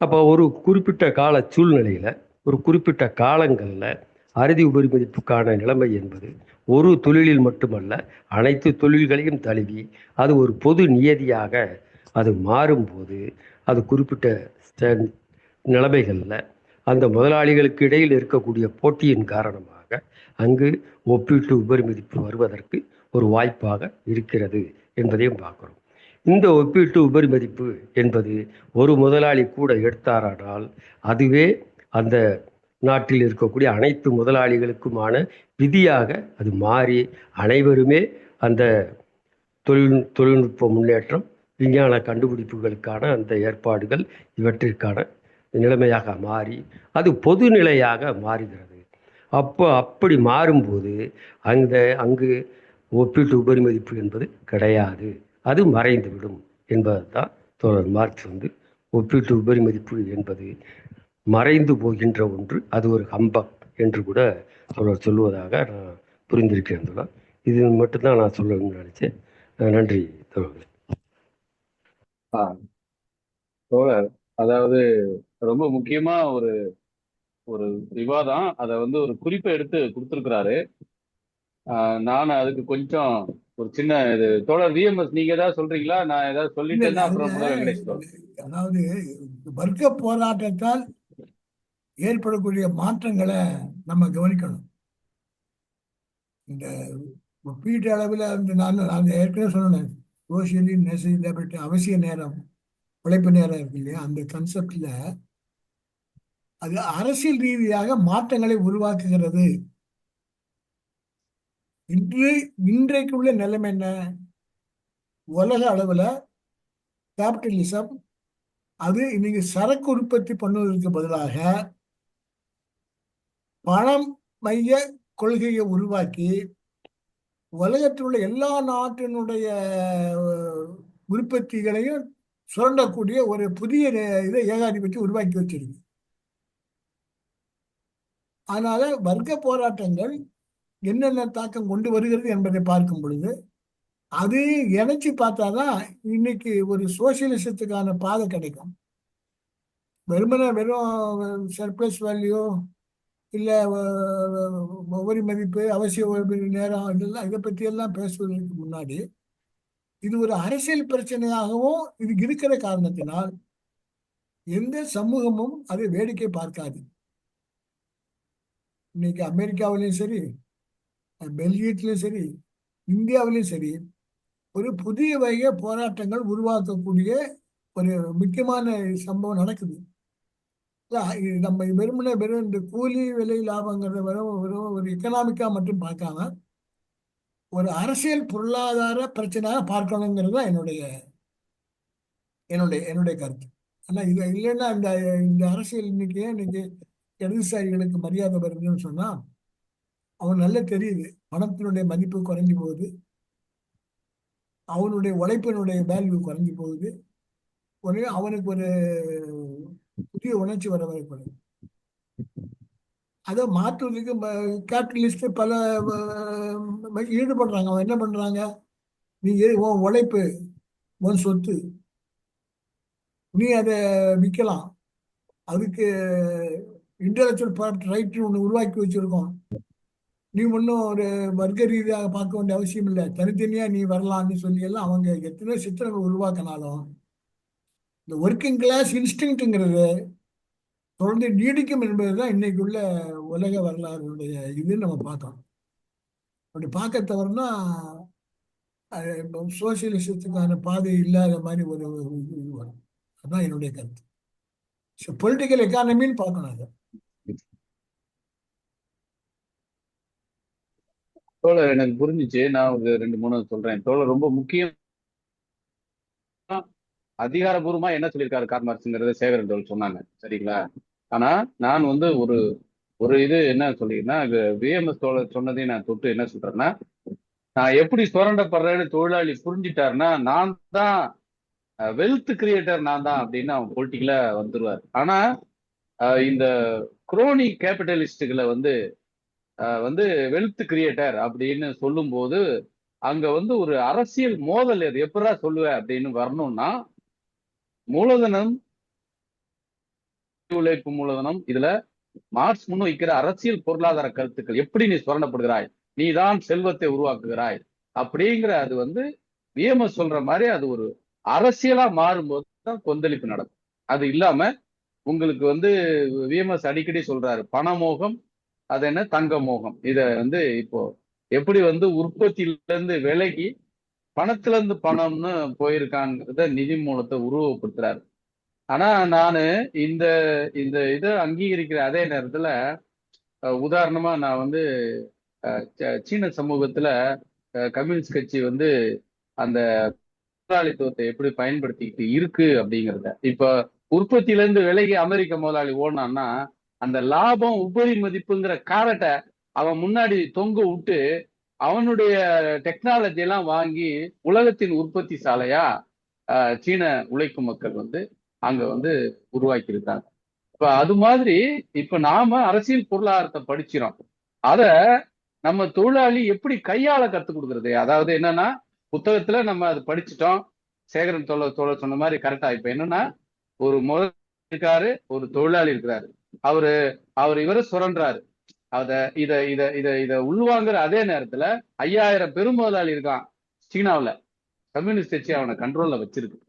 அப்போ ஒரு குறிப்பிட்ட கால சூழ்நிலையில், ஒரு குறிப்பிட்ட காலங்களில் அறுதி உபரி மதிப்புக்கான நிலைமை என்பது ஒரு தொழிலில் மட்டுமல்ல, அனைத்து தொழில்களையும் தழுவி அது ஒரு பொது நியதியாக அது மாறும்போது, அது குறிப்பிட்ட நிலைமைகளில் அந்த முதலாளிகளுக்கு இடையில் இருக்கக்கூடிய போட்டியின் காரணமாக அங்கு ஒப்பீட்டு உபரி மதிப்பு வருவதற்கு ஒரு வாய்ப்பாக இருக்கிறது என்பதையும் பார்க்கிறோம். இந்த ஒப்பீட்டு உபரி மதிப்பு என்பது ஒரு முதலாளி கூட எடுத்தாரானால் அதுவே அந்த நாட்டில் இருக்கக்கூடிய அனைத்து முதலாளிகளுக்குமான விதியாக அது மாறி அனைவருமே அந்த தொழில்நுட்ப முன்னேற்றம், விஞ்ஞான கண்டுபிடிப்புகளுக்கான அந்த ஏற்பாடுகள் இவற்றிற்கான நிலைமையாக மாறி அது பொதுநிலையாக மாறுகிறது. அப்படி மாறும்போது அங்கு ஒப்பீட்டு உபரி மதிப்பு என்பது கிடையாது, அது மறைந்துவிடும் என்பது தான் தோழர் மார்க்ஸ் ஒப்பீட்டு உபரி மதிப்பு என்பது மறைந்து போகின்ற ஒன்று, அது ஒரு ஹம்பக் என்று கூட தோழர் சொல்லுவதாக நான் புரிந்திருக்கிறேன் தோழர். இது மட்டும்தான் நான் சொல்லணும்னு நினைச்சேன். நன்றி தோழர்களே. தோழர், அதாவது ரொம்ப முக்கியமா ஒரு ஒரு விவாதம், அதை ஒரு குறிப்பை எடுத்து கொடுத்துருக்கிறாரு. நான் அதுக்கு கொஞ்சம் ஒரு சின்ன இது. தோழர் விஎம்எஸ், நீங்க ஏதாவது சொல்றீங்களா? நான் ஏதாவது சொல்லிட்டேன்னா அப்புறம் கூட வெங்கடேஷ் தோழர். அதாவது வர்க்க போராட்டத்தால் ஏற்படக்கூடிய மாற்றங்களை நம்ம கவனிக்கணும். இந்த ஒப்பீட்டு அளவில் நான் ஏற்கனவே சொன்னேன், சோசியலி நெசசரி அவசிய நேரம், உழைப்பு நேரம் இருக்கு இல்லையா, அந்த கன்செப்ட்ல அது அரசியல் ரீதியாக மாற்றங்களை உருவாக்குகிறது. இன்றைக்குள்ள நிலைமை என்ன? உலக அளவில் கேபிட்டலிசம் அது இன்னைக்கு சரக்கு உற்பத்தி பண்ணுவதற்கு பதிலாக பணம் மைய கொள்கையை உருவாக்கி உலகத்தில் உள்ள எல்லா நாட்டினுடைய உற்பத்திகளையும் சுரண்டக்கூடிய ஒரு புதிய இதை ஏகாதிபத்தியம் உருவாக்கி வச்சிருக்கு. அதனால வர்க்க போராட்டங்கள் என்னென்ன தாக்கம் கொண்டு வருகிறது என்பதை பார்க்கும் பொழுது அது இணைச்சி பார்த்தாதான் இன்னைக்கு ஒரு சோசியலிசத்துக்கான பாதை கிடைக்கும். வெறும் சர்ப்ளஸ் வேல்யூ இல்லை உபரி மதிப்பு, அவசிய உபரி நேரம், இதெல்லாம் இதை பற்றியெல்லாம் பேசுவதற்கு முன்னாடி இது ஒரு அரசியல் பிரச்சனையாகவும் இது இருக்கிற காரணத்தினால் எந்த சமூகமும் அதை வேடிக்கை பார்க்காது. இன்னைக்கு அமெரிக்காவிலையும் சரி, பெல்ஜியத்திலையும் சரி, இந்தியாவிலையும் சரி, ஒரு புதிய வகை போராட்டங்கள் உருவாக்கக்கூடிய ஒரு முக்கியமான சம்பவம் நடக்குது. நம்ம வெறும் இந்த கூலி விலை லாபங்கிறத வெறும் ஒரு எக்கனாமிக்கா மட்டும் பார்க்காம ஒரு அரசியல் பொருளாதார பிரச்சனையாக பார்க்கணுங்கிறது தான் என்னுடைய என்னுடைய என்னுடைய கருத்து. ஆனால் இது இல்லைன்னா இந்த அரசியல் இன்னைக்கு இடதுசாரிகளுக்கு மரியாதை வருதுன்னு சொன்னா அவன் நல்லா தெரியுது, பணத்தினுடைய மதிப்பு குறைஞ்சி போகுது, அவனுடைய உழைப்பினுடைய வேல்யூ குறைஞ்சி போகுது, அவனுக்கு ஒரு புதிய உணர்ச்சி வர வைக்கணும். அதை மாற்றுவதற்கு கேபிட்டலிஸ்ட் பல ஈடுபடுறாங்க. அவன் என்ன பண்றாங்க, நீ உன் உழைப்பு, உன் சொத்து, நீ அதை விற்கலாம், அதுக்கு இன்டலெக்சுவல் ப்ராப்பர்ட்டி ரைட் ஒன்று உருவாக்கி வச்சிருக்கோம், நீ ஒன்றும் ஒரு வர்க்க ரீதியாக பார்க்க வேண்டிய அவசியம் இல்லை, தனித்தனியா நீ வரலாம்னு சொல்லி எல்லாம் அவங்க எத்தனையோ சித்திரங்கள் உருவாக்கினாலும் இந்த ஒர்க்கிங் கிளாஸ் இன்ஸ்டிங்க்ட்ங்கிறது தொடர்ந்து நீடிக்கும் என்பதுதான் இன்னைக்கு உள்ள உலக வரலாறுடைய இதுன்னு நம்ம பார்க்கணும். அப்படி பார்க்க தவறுனா சோசியலிசத்துக்கான பாதை இல்லாத மாதிரி ஒரு இது வரும். அதுதான் என்னுடைய கருத்து. பொலிட்டிக்கல் எக்கானமின்னு பார்க்கணும் அதை. தோழர், எனக்கு புரிஞ்சிச்சு. நான் ஒரு 2-3 சொல்றேன். தோழர் ரொம்ப முக்கியம், அதிகாரபூர்வமா என்ன சொல்லியிருக்காரு கார்ல் மார்க்ஸ்ங்கிறத சேகரன் தோழர் சொன்னாங்க, சரிங்களா? ஆனா நான் ஒரு இது என்ன சொல்லிங்கன்னா, விஎம்எஸ் தோழர் சொன்னதையும் நான் தொட்டு என்ன சொல்றேன்னா, நான் எப்படி சுரண்டப்படுறேன்னு தொழிலாளி புரிஞ்சுட்டாருன்னா நான் தான் வெல்த் கிரியேட்டர் நான் தான் அப்படின்னு அவன் பொலிட்டிக்கலா வந்துருவார். ஆனா இந்த குரோனி கேபிட்டலிஸ்டுகளை வந்து வெல்த் கிரியேட்டர் அப்படின்னு சொல்லும் போது அங்க வந்து ஒரு அரசியல் மோதல் எது எப்படா சொல்லுவேன் அப்படின்னு வரணும்னா, மூலதனம், உழைப்பு மூலதனம், இதுல மார்க்ஸ் முன்வைக்கிற அரசியல் பொருளாதார கருத்துக்கள் எப்படி நீ சுரண்டப்படுகிறாய், நீ தான் செல்வத்தை உருவாக்குகிறாய் அப்படிங்கிற அது வந்து விஎம்எஸ் சொல்ற மாதிரி அது ஒரு அரசியலா மாறும்போது தான் கொந்தளிப்பு நடக்கும். அது இல்லாம உங்களுக்கு வந்து விஎம்எஸ் அடிக்கடி சொல்றாரு பணமோகம், அது என்ன தங்க மோகம். இத வந்து இப்போ எப்படி வந்து உற்பத்தியில இருந்து விலகி பணத்துல இருந்து பணம்னு போயிருக்காங்கிறத நிதி மூலத்தை உருவப்படுத்துறாரு. ஆனா நானு இந்த இந்த இதை அங்கீகரிக்கிற அதே நேரத்துல உதாரணமா நான் வந்து சீன சமூகத்துல கம்யூனிஸ்ட் கட்சி வந்து அந்த முதலாளித்துவத்தை எப்படி பயன்படுத்திக்கிட்டு இருக்கு அப்படிங்கிறத, இப்ப உற்பத்தியில இருந்து விலகி அமெரிக்க முதலாளி ஓடினான்னா அந்த லாபம் உபரி மதிப்புங்கிற காரட்டை அவன் முன்னாடி தொங்க விட்டு அவனுடைய டெக்னாலஜி எல்லாம் வாங்கி உலகத்தின் உற்பத்தி சாலையா சீன உழைக்கும் மக்கள் வந்து அங்க வந்து உருவாக்கி இருக்காங்க. இப்ப அது மாதிரி இப்ப நாம அரசியல் பொருளாதாரத்தை படிக்கிறோம். அத நம்ம தொழிலாளி எப்படி கையாள கத்துக் கொடுக்கறது? அதாவது என்னன்னா, புத்தகத்துல நம்ம அது படிச்சுட்டோம். சேகரன் தோழர் சொன்ன மாதிரி கரெக்டா. இப்ப என்னன்னா, ஒரு முதல் இருக்காரு, ஒரு தொழிலாளி இருக்கிறாரு. அவர் இவரை சுரண்டாரு. அத இத இத இத இத உள்வாங்குற அதே நேரத்துல 5000 பெருமுதலாளி இருக்கான் சீனாவுல. கம்யூனிஸ்ட் கட்சி அவனை கண்ட்ரோல்ல வச்சிருக்கு.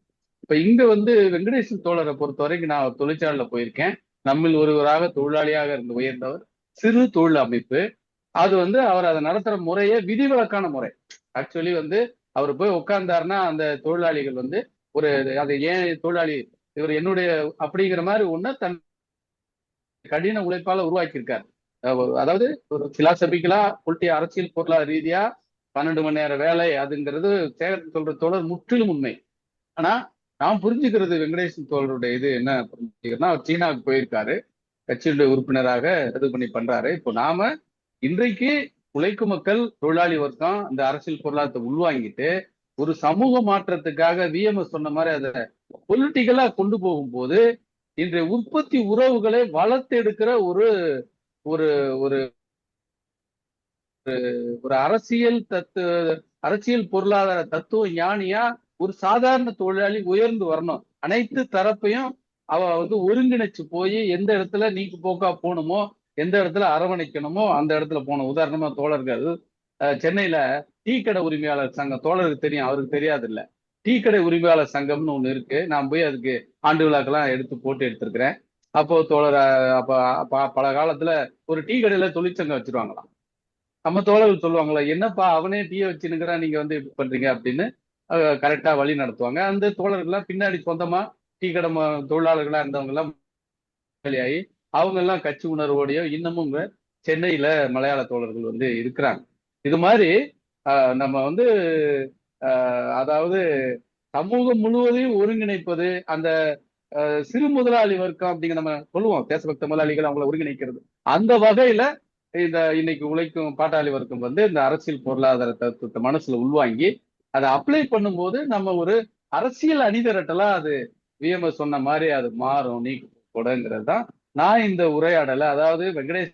இப்ப இங்க வந்து வெங்கடேசன் தோழரை பொறுத்த வரைக்கும் நான் தொழிற்சாலையில போயிருக்கேன். நம்மில் ஒருவராக தொழிலாளியாக இருந்து உயர்ந்தவர். சிறு தொழில் அமைப்பு. அது வந்து அவர் அதை நடத்துற முறையே விதிவிலக்கான முறை. ஆக்சுவலி வந்து அவர் போய் உட்கார்ந்தாருன்னா அந்த தொழிலாளிகள் வந்து ஒரு அது ஏன் தொழிலாளி இவர் என்னுடைய அப்படிங்கிற மாதிரி ஒண்ணு தன் கடின உழைப்பால உருவாக்கி இருக்காரு. அதாவது ஒரு பிலாசபிக்கலா அரசியல் பொருளாதார ரீதியா 12 மணி நேர வேலை அதுங்கிறது சேகரன் சொல்ற தோழர் முற்றிலும் உண்மை. ஆனா நான் புரிஞ்சுக்கிறது வெங்கடேசன் தோழருடைய இது என்ன புரிஞ்சுக்கிறேன்னா, அவர் சீனாவுக்கு போயிருக்காரு, கட்சியுடைய உறுப்பினராக இது பண்ணி பண்றாரு. இப்போ நாம இன்றைக்கு உழைக்கும் மக்கள் தொழிலாளி வர்க்கம் இந்த அரசியல் பொருளாதாரத்தை உள்வாங்கிட்டு ஒரு சமூக மாற்றத்துக்காக விஎம்எஸ் சொன்ன மாதிரி அதை பொலிட்டிக்கலா கொண்டு போகும்போது இன்றைய உற்பத்தி உறவுகளை வளர்த்து எடுக்கிற ஒரு ஒரு ஒரு ஒரு அரசியல் பொருளாதார தத்துவ ஞானியா ஒரு சாதாரண தொழிலாளி உயர்ந்து வரணும். அனைத்து தரப்பையும் அவ வந்து ஒருங்கிணைச்சு போய் எந்த இடத்துல நீக்கு போக்கா போகணுமோ, எந்த இடத்துல அரவணைக்கணுமோ அந்த இடத்துல போகணும். உதாரணமா தோழர்கள் சென்னையில டீ கடை உரிமையாளர் சங்கம், தோழருக்கு தெரியும், அவருக்கு தெரியாது இல்ல, டீ கடை உரிமையாளர் சங்கம்னு ஒண்ணு இருக்கு. நான் போய் அதுக்கு ஆண்டு விழாக்கெல்லாம் போட்டு எடுத்திருக்கிறேன். அப்போ தோழர் அப்ப பல காலத்துல ஒரு டீ கடையில தொழிற்சங்கம் வச்சிருவாங்களாம். நம்ம தோழர்கள் சொல்லுவாங்களா, என்னப்பா அவனே டீயை வச்சுனுங்கிறா, நீங்க வந்து இப்படி பண்றீங்க அப்படின்னு கரெக்டா வழி நடத்துவாங்க. அந்த தோழர்கள்லாம் பின்னாடி சொந்தமா டீ கடை தொழிலாளர்களா இருந்தவங்க எல்லாம் ஆகி அவங்க எல்லாம் கட்சி உணர்வோடையோ இன்னமும் சென்னையில மலையாள தோழர்கள் வந்து இருக்கிறாங்க. இது மாதிரி நம்ம வந்து அதாவது சமூகம் முழுவதையும் ஒருங்கிணைப்பது, அந்த சிறு முதலாளி வர்க்கம் அப்படிங்கிற நம்ம சொல்லுவோம், தேசபக்த முதலாளிகள் அவங்களை ஒருங்கிணைக்கிறது. அந்த வகையில இந்த இன்னைக்கு உழைக்கும் பாட்டாளி வர்க்கம் வந்து இந்த அரசியல் பொருளாதார தத்துவத்தை மனசுல உள்வாங்கி அதை அப்ளை பண்ணும்போது நம்ம ஒரு அரசியல் அணிதிரட்டலா அது விஎம்எஸ் சொன்ன மாதிரி அது மாறும் நீக்கு கூடங்கிறது தான் நான் இந்த உரையாடலை, அதாவது வெங்கடேஷ்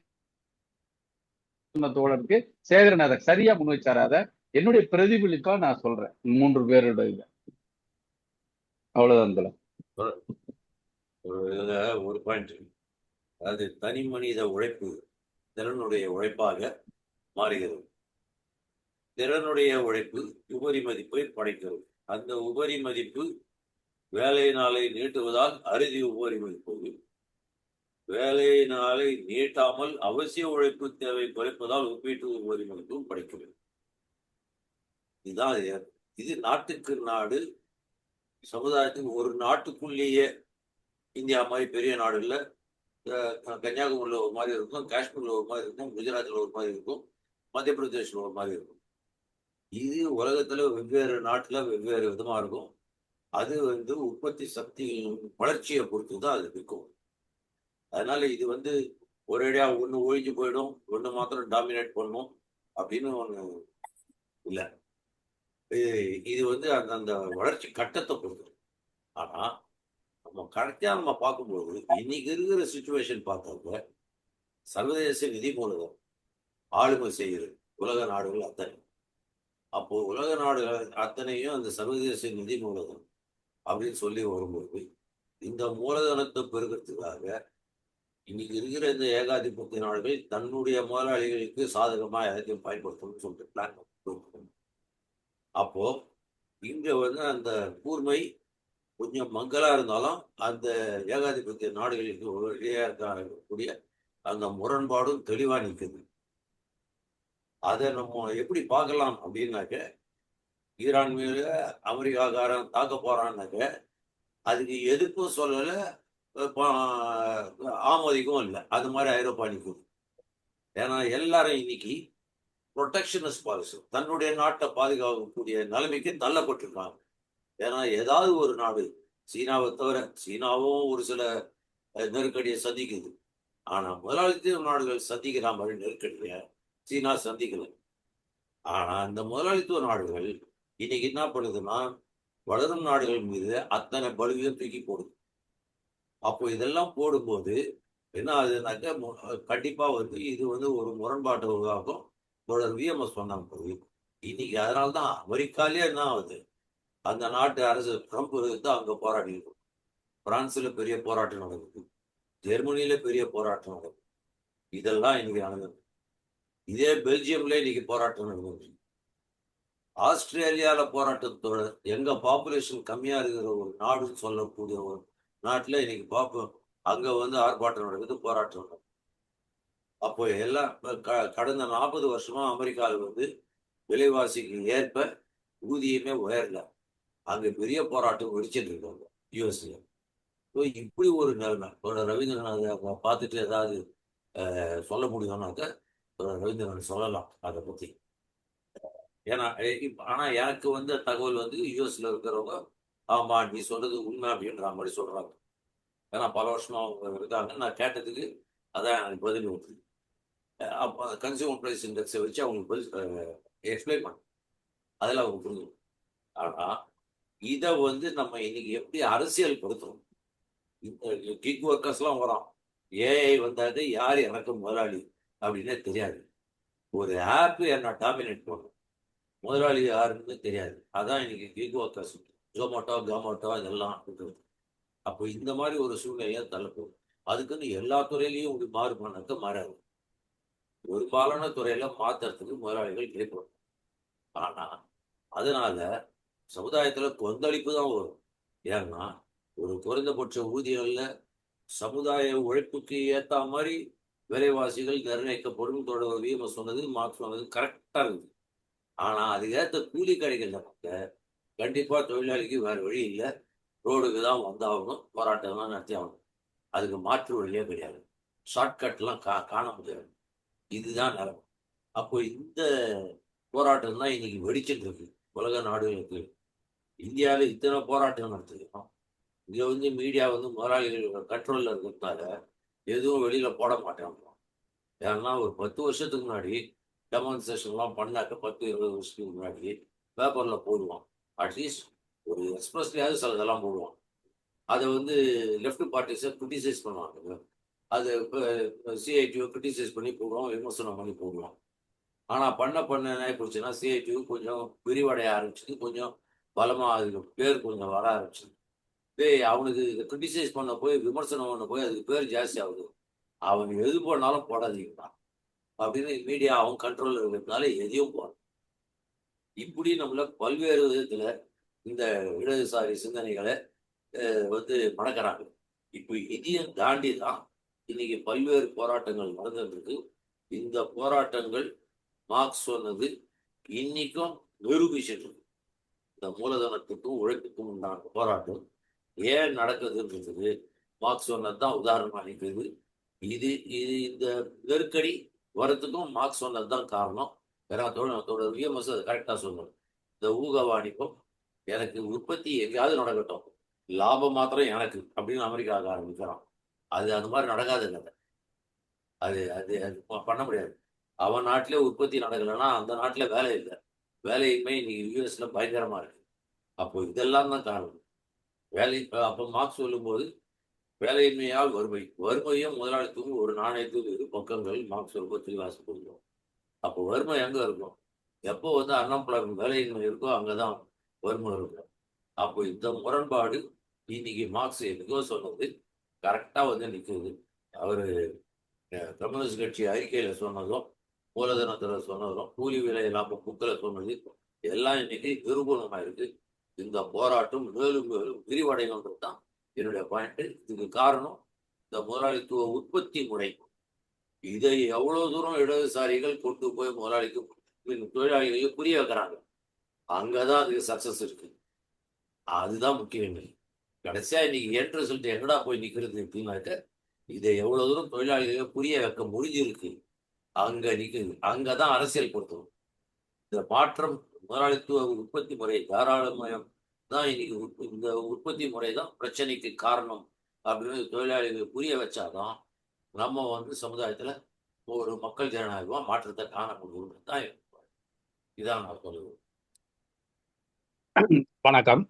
தோழருக்கு சேகரன் அதை சரியா முன் வச்சாரு, அதை என்னுடைய பிரதிபலிப்பா நான் சொல்றேன் 3 பேரோட இது. அவ்வளவுதான். ஒரு பாயிண்ட், அதாவது தனி மனித உழைப்பு திறனுடைய உழைப்பாக மாறுகிறது. திறனுடைய உழைப்பு உபரி மதிப்பை படைக்கிறது. அந்த உபரி மதிப்பு வேலை நாளை நீட்டுவதால் அறுதி உபரி மதிப்பு, வேலை நாளை நீட்டாமல் அவசிய உழைப்பு தேவை குறைப்பதால் ஒப்பீட்டு உபரி மதிப்பும் படைக்கிறது. இதுதான் இது நாட்டுக்கு நாடு, சமுதாயத்துக்கு ஒரு நாட்டுக்குள்ளேயே இந்தியா மாதிரி பெரிய நாடுல கன்னியாகுமரியில் ஒரு மாதிரி இருக்கும், காஷ்மீர்ல ஒரு மாதிரி இருக்கும், குஜராத்தில் ஒரு மாதிரி இருக்கும், மத்திய பிரதேசில் ஒரு மாதிரி இருக்கும். இது உலகத்துல வெவ்வேறு நாட்டுல வெவ்வேறு விதமா இருக்கும். அது வந்து உற்பத்தி சக்தியின் வளர்ச்சியை பொறுத்து தான் அது இருக்கும். அதனால இது வந்து ஒரேடியா ஒன்று ஒழிஞ்சு போயிடும், ஒன்று மாத்திரம் டாமினேட் பண்ணும் அப்படின்னு இல்லை. இது வந்து அந்த வளர்ச்சி கட்டத்தை பொறுத்து. ஆனா நம்ம கரெக்டா நம்ம பார்க்கும்போது இன்னைக்கு இருக்கிற சுச்சுவேஷன் பார்த்தாக்க சர்வதேச நிதி மூலதனம் ஆளுமை செய்கிறது உலக நாடுகள் அத்தனை. அப்போ உலக நாடுகள் அத்தனையும் அந்த சர்வதேச நிதி மூலதனம் அப்படின்னு சொல்லி வரும்போது இந்த மூலதனத்தை பெருக்கிறதுக்காக இன்னைக்கு இருக்கிற இந்த ஏகாதிபத்திய நாடுகள் தன்னுடைய முதலாளிகளுக்கு சாதகமா எல்லாத்தையும் பயன்படுத்தணும்னு சொல்லிட்டு பிளான் பண்ணி. அப்போ இங்க வந்து அந்த கூர்மை கொஞ்சம் மங்கலா இருந்தாலும் அந்த ஏகாதிபத்திய நாடுகளுக்கு வழியா இருக்கக்கூடிய அந்த முரண்பாடும் தெளிவா நிற்குது. அதை நம்ம எப்படி பார்க்கலாம் அப்படின்னாக்க, ஈரான் மீது அமெரிக்காக்காரன் தாக்க போறான்னாக்க அதுக்கு எதிர்ப்பும் சொல்லலை, ஆமோதிக்கவும் இல்லை. அது மாதிரி ஐரோப்பா நிற்குது. ஏன்னா எல்லாரும் இன்னைக்கு ப்ரொடெக்ஷனிஸ்ட் பாலிசி, தன்னுடைய நாட்டை பாதுகாக்கக்கூடிய நிலைமைக்கு தள்ளப்பட்டிருக்காங்க. ஏன்னா ஏதாவது ஒரு நாடு, சீனாவை தவிர, சீனாவும் ஒரு சில நெருக்கடியை சந்திக்குது. ஆனா முதலாளித்துவ நாடுகள் சந்திக்கிற மாதிரி நெருக்கடியை சீனா சந்திக்கல. ஆனா இந்த முதலாளித்துவ நாடுகள் இன்னைக்கு என்ன பண்ணுதுன்னா வளரும் நாடுகள் மீது அத்தனை பலுவையும் தூக்கி போடுது. அப்போ இதெல்லாம் போடும்போது என்ன ஆகுதுனாக்க கண்டிப்பா வந்து இது வந்து ஒரு முரண்பாட்டை உருவாக்கும். தொடர் விஎம்எஸ் சொன்னாங்க போது இன்னைக்கு அதனால்தான் அமெரிக்காலே என்ன ஆகுது, அந்த நாட்டு அரசு ட்ரம்ப் தான் அங்க போராடி இருக்கும். பிரான்ஸ்ல பெரிய போராட்டம் நடக்குது, ஜெர்மனியில பெரிய போராட்டம் நடக்குது. இதெல்லாம் இன்னைக்கு நடந்தது. இதே பெல்ஜியம்ல இன்னைக்கு போராட்டம் நடந்தது. ஆஸ்திரேலியால போராட்டத்தோட எங்க பாப்புலேஷன் கம்மியா இருக்கிற ஒரு நாடுன்னு சொல்லக்கூடிய ஒரு நாட்டுல இன்னைக்கு அங்க வந்து ஆர்ப்பாட்டம் நடக்குது, போராட்டம் நடக்குது. அப்போ எல்லாம் கடந்த 40 வருஷமா அமெரிக்காவில் வந்து விலைவாசிக்கு ஏற்ப ஊதியமே உயரல. அங்க பெரிய போராட்டம் வெடிச்சிட்டு இருக்காங்க யூஎஸ்ல. இப்படி ஒரு நிலைமை. ரவீந்திரநாத் பார்த்துட்டு ஏதாவது சொல்ல முடியும்னாக்க ரவீந்திரநாத் சொல்லலாம் அதை பத்தி. ஏன்னா ஆனா எனக்கு வந்து தகவல் வந்து யூஎஸ்ல இருக்கிறவங்க ஆமா நீ சொல்றது உண்மை அப்படின்ற மாதிரி சொல்றாங்க. ஏன்னா பல வருஷமா அவங்க இருக்காங்க. நான் கேட்டதுக்கு அதான் எனக்கு பதில் வருது. அப்போ கன்சியூமர் ப்ரைஸ் இண்டெக்ஸை வச்சு அவங்களுக்கு எக்ஸ்பிளைன் பண்ண அதில் அவங்க புரிஞ்சுக்கணும். ஆனா இதை வந்து நம்ம இன்னைக்கு எப்படி அரசியல் படுத்தணும்? கிக் ஒர்க்கர்ஸ்லாம் வரோம், ஏஐ வந்தாது யார் எனக்கு முதலாளி அப்படின்னே தெரியாது. ஒரு ஆப் என்ன டாமினேட் பண்ணும், முதலாளி யாருன்னு தெரியாது. அதான் இன்னைக்கு கிக் ஒர்க்கர்ஸ், ஜொமேட்டோ கமோட்டோ இதெல்லாம் இருக்குது. அப்போ இந்த மாதிரி ஒரு சூழ்நிலையா தள்ளப்போகும். அதுக்குன்னு எல்லா துறையிலையும் ஒரு மாறுபானாக்க மாறாது. ஒரு பாலான துறையில மாத்துறதுக்கு முதலாளிகள் கிடைப்பாங்க. ஆனா அதனால சமுதாயத்துல கொந்தளிப்பு தான் வரும். ஏன்னா ஒரு குறைந்தபட்ச ஊதியம்ல சமுதாய உழைப்புக்கு ஏத்த மாதிரி விலைவாசிகள் நிர்ணயிக்கப்படும். தொடர்பு சொன்னது மார்க்ஸ் சொன்னது கரெக்டா இருக்குது. ஆனா அதுக்கேற்ற கூலி கிடைக்கல கண்டிப்பா தொழிலாளிக்கு வேற வழி இல்லை, ரோடுக்கு தான் வந்தாகணும், போராட்டம் தான் நடத்தி ஆகணும். அதுக்கு மாற்று வழியே கிடையாது. ஷார்ட்கட்லாம் காண முடியாது. இதுதான் நிலைமை. அப்போ இந்த போராட்டம் தான் இன்னைக்கு வெடிச்சிட்டு இருக்கு உலக நாடுகளுக்கு. இந்தியாவில் இத்தனை போராட்டம் நடத்திருக்கோம். இங்க வந்து மீடியா வந்து முதலாளிகள் கண்ட்ரோல்ல இருக்கிறதுனால எதுவும் வெளியில போட மாட்டாங்க. ஏன்னா ஒரு 10 வருஷத்துக்கு முன்னாடி டெமான்ஸ்ட்ரேஷன்லாம் பண்ணாக்க 10-20 வருஷத்துக்கு முன்னாடி பேப்பர்ல போடுவான். அட்லீஸ்ட் ஒரு எக்ஸ்பிரஸ்லயாவது சில இதெல்லாம் போடுவான். அதை வந்து லெஃப்ட் பார்ட்டிஸை கிரிட்டிசைஸ் பண்ணுவாங்க. அது சிஐடியை கிரிட்டிசைஸ் பண்ணி போடுவோம், விமர்சனம் பண்ணி போடுவோம். ஆனால் பண்ண என்ன போச்சுன்னா சிஐடியு கொஞ்சம் விரிவடைய ஆரம்பிச்சுது, கொஞ்சம் பலமாக அதுக்கு பேர் கொஞ்சம் வர ஆரம்பிச்சுது. அவனுக்கு கிரிட்டிசைஸ் பண்ண போய் விமர்சனம் பண்ண போய் அதுக்கு பேர் ஜாஸ்தி ஆகுது. அவன் எது போனாலும் போடாதீங்கதான் அப்படின்னு மீடியா அவன் கண்ட்ரோலில் இருக்கிறதுனால எதையும் போட. இப்படி நம்மள பல்வேறு விதத்துல இந்த இடதுசாரி சிந்தனைகளை வந்து மடக்கிறாங்க. இப்போ இதையும் தாண்டி தான் இன்னைக்கு பல்வேறு போராட்டங்கள் நடந்துருக்கு. இந்த போராட்டங்கள் மார்க்ஸ் சொன்னது இன்னைக்கும் நிரூபிச்சிருக்கு. இந்த மூலதனத்துக்கும் உழைப்புக்கும் உண்டான போராட்டம் ஏன் நடக்குதுன்றது மார்க்ஸ் சொன்னதுதான் உதாரணமா நிற்குது. இது இந்த நெருக்கடி வரத்துக்கும் மார்க்ஸ் சொன்னதுதான் காரணம். ஏன்னா தொழில்நுட்பத்தோட விஎம்எஸ் அதை கரெக்டா சொல்லணும். இந்த ஊக வாணிபம், எனக்கு உற்பத்தி எங்கேயாவது நடக்கட்டும், லாபம் மாத்திரம் எனக்கு அப்படின்னு அமெரிக்காவுக்கு ஆரம்பிக்கிறான். அது அந்த மாதிரி நடக்காது கதை. அது அது அது பண்ண முடியாது. அவன் நாட்டிலே உற்பத்தி நடக்கலைன்னா அந்த நாட்டில் வேலை இல்லை. வேலையின்மை இன்னைக்கு யூஎஸ்ல பயங்கரமா இருக்கு. அப்போ இதெல்லாம் தான் காரணம். அப்போ மார்க்ஸ் சொல்லும்போது வேலையின்மையால் வறுமை, வறுமையும் முதலாளித்துவம் ஒரு நாணயத்தில் இரு பக்கங்கள் மார்க்ஸ் ரொம்ப தெளிவாக சொல்லுவோம். அப்போ வறுமை எங்க இருக்கும்? எப்போ வந்து அன்எம்ப்ளாய்மெண்ட் வேலையின்மை இருக்கோ அங்கதான் வறுமை இருக்கும். அப்போ இந்த முரண்பாடு இன்னைக்கு மார்க்ஸ் எதுக்கோ சொன்னது கரெக்டா வந்து நிற்குது. அவரு கம்யூனிஸ்ட் கட்சி அறிக்கையில சொன்னதும், மூலதனத்துல சொன்னதும், கூலி விலை இல்லாம புக்கில் சொன்னது எல்லாம் இன்னைக்கு நிரூபணமா இருக்கு. இந்த போராட்டம் மேலும் மேலும் விரிவடைகின்றது தான் என்னுடைய பாயிண்ட். இதுக்கு காரணம் இந்த முதலாளித்துவ உற்பத்தி முறை. இதை எவ்வளவு தூரம் இடதுசாரிகள் கொண்டு போய் முதலாளிக்கு தொழிலாளிகளுக்கு புரிய வைக்கிறாங்க, அங்கதான் அதுக்கு சக்சஸ் இருக்கு. அதுதான் முக்கியம். கடைசியா இன்னைக்கு என் ரிசல்ட் எங்கடா போய் நிக்கிறது அப்படின்னாக்க, இதை எவ்வளவு தூரம் தொழிலாளிகளுக்கு புரிய வைக்க முடிஞ்சிருக்கு அங்க நிக்குது. அங்கதான் அரசியல் பொறுத்தவரை இந்த மாற்றம் முதலாளித்துவ உற்பத்தி முறை தாராளமயம் தான் இன்னைக்கு இந்த உற்பத்தி முறை தான் பிரச்சனைக்கு காரணம் அப்படின்னு தொழிலாளிகள் புரிய வச்சாதான் நம்ம வந்து சமுதாயத்துல ஒரு மக்கள் ஜனநாயகமா மாற்றத்தை காண முடியும் தான். இதான் நான் சொல்லுவேன். வணக்கம்.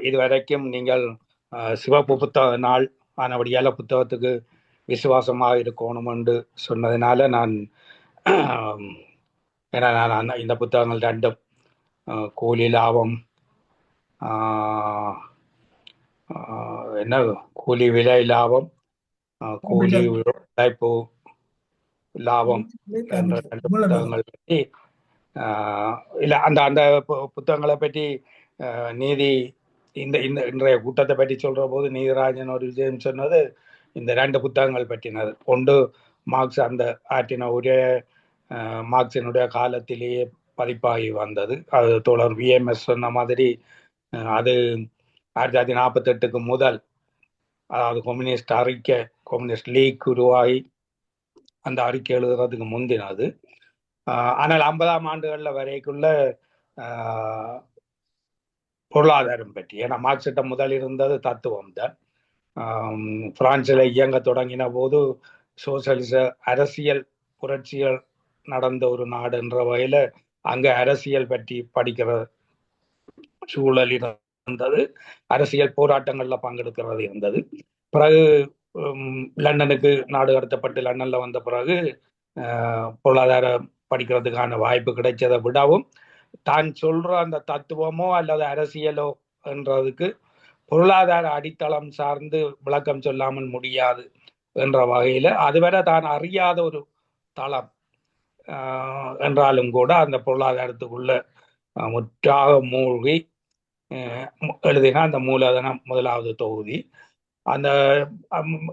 இதுவரைக்கும் நீங்கள் சிவப்பு புத்தக நாள் ஆனபடியால் புத்தகத்துக்கு விசுவாசமாக இருக்கணும் என்று சொன்னதுனால நான் ஏன்னா நான் இந்த புத்தகங்கள் ரெண்டும் கூலி லாபம், என்ன கூலி விலை லாபம், கூலி உழைப்பு லாபம் என்ற ரெண்டு புத்தகங்கள் பற்றி இல்லை அந்த அந்த புத்தகங்களை பற்றி நீதி இந்த இந்த இன்றைய கூட்டத்தை பற்றி சொல்ற போது நீதிராஜன் ஒரு விஷயம் சொன்னது இந்த ரெண்டு புத்தகங்கள் பற்றினது. ஒன்று மார்க்ஸ் அந்த ஆற்றின ஒரே மார்க்சினுடைய காலத்திலேயே பதிப்பாகி வந்தது. அது தோழர் விஎம்எஸ் சொன்ன மாதிரி அது 1948 முதல், அதாவது கம்யூனிஸ்ட் அறிக்கை, கம்யூனிஸ்ட் லீக் உருவாகி அந்த அறிக்கை எழுதுறதுக்கு முந்தினது. ஆனால் 50ஆம் ஆண்டுகளில் வரைக்குள்ள பொருளாதாரம் பற்றி, ஏன்னா மார்க்சிட்ட முதல் இருந்தது தத்துவம் தான். பிரான்சில் இயங்க தொடங்கின போது சோசியலிச அரசியல் புரட்சிகள் நடந்த ஒரு நாடு என்ற வகையில அங்க அரசியல் பற்றி படிக்கிற சூழல் இருந்தது, அரசியல் போராட்டங்கள்ல பங்கெடுக்கிறது இருந்தது. பிறகு லண்டனுக்கு நாடு கடத்தப்பட்டு லண்டன்ல வந்த பிறகு பொருளாதார படிக்கிறதுக்கான வாய்ப்பு கிடைச்சதை விடவும் தான் சொல்ற அந்த தத்துவமோ அல்லது அரசியலோ என்றதுக்கு பொருளாதார அடித்தளம் சார்ந்து விளக்கம் சொல்லாமல் முடியாது என்ற வகையில அதுவரை தான் அறியாத ஒரு தளம் என்றாலும் கூட அந்த பொருளாதாரத்துக்குள்ள முற்றாக மூழ்கி எழுதினா அந்த மூலதனம் முதலாவது தொகுதி. அந்த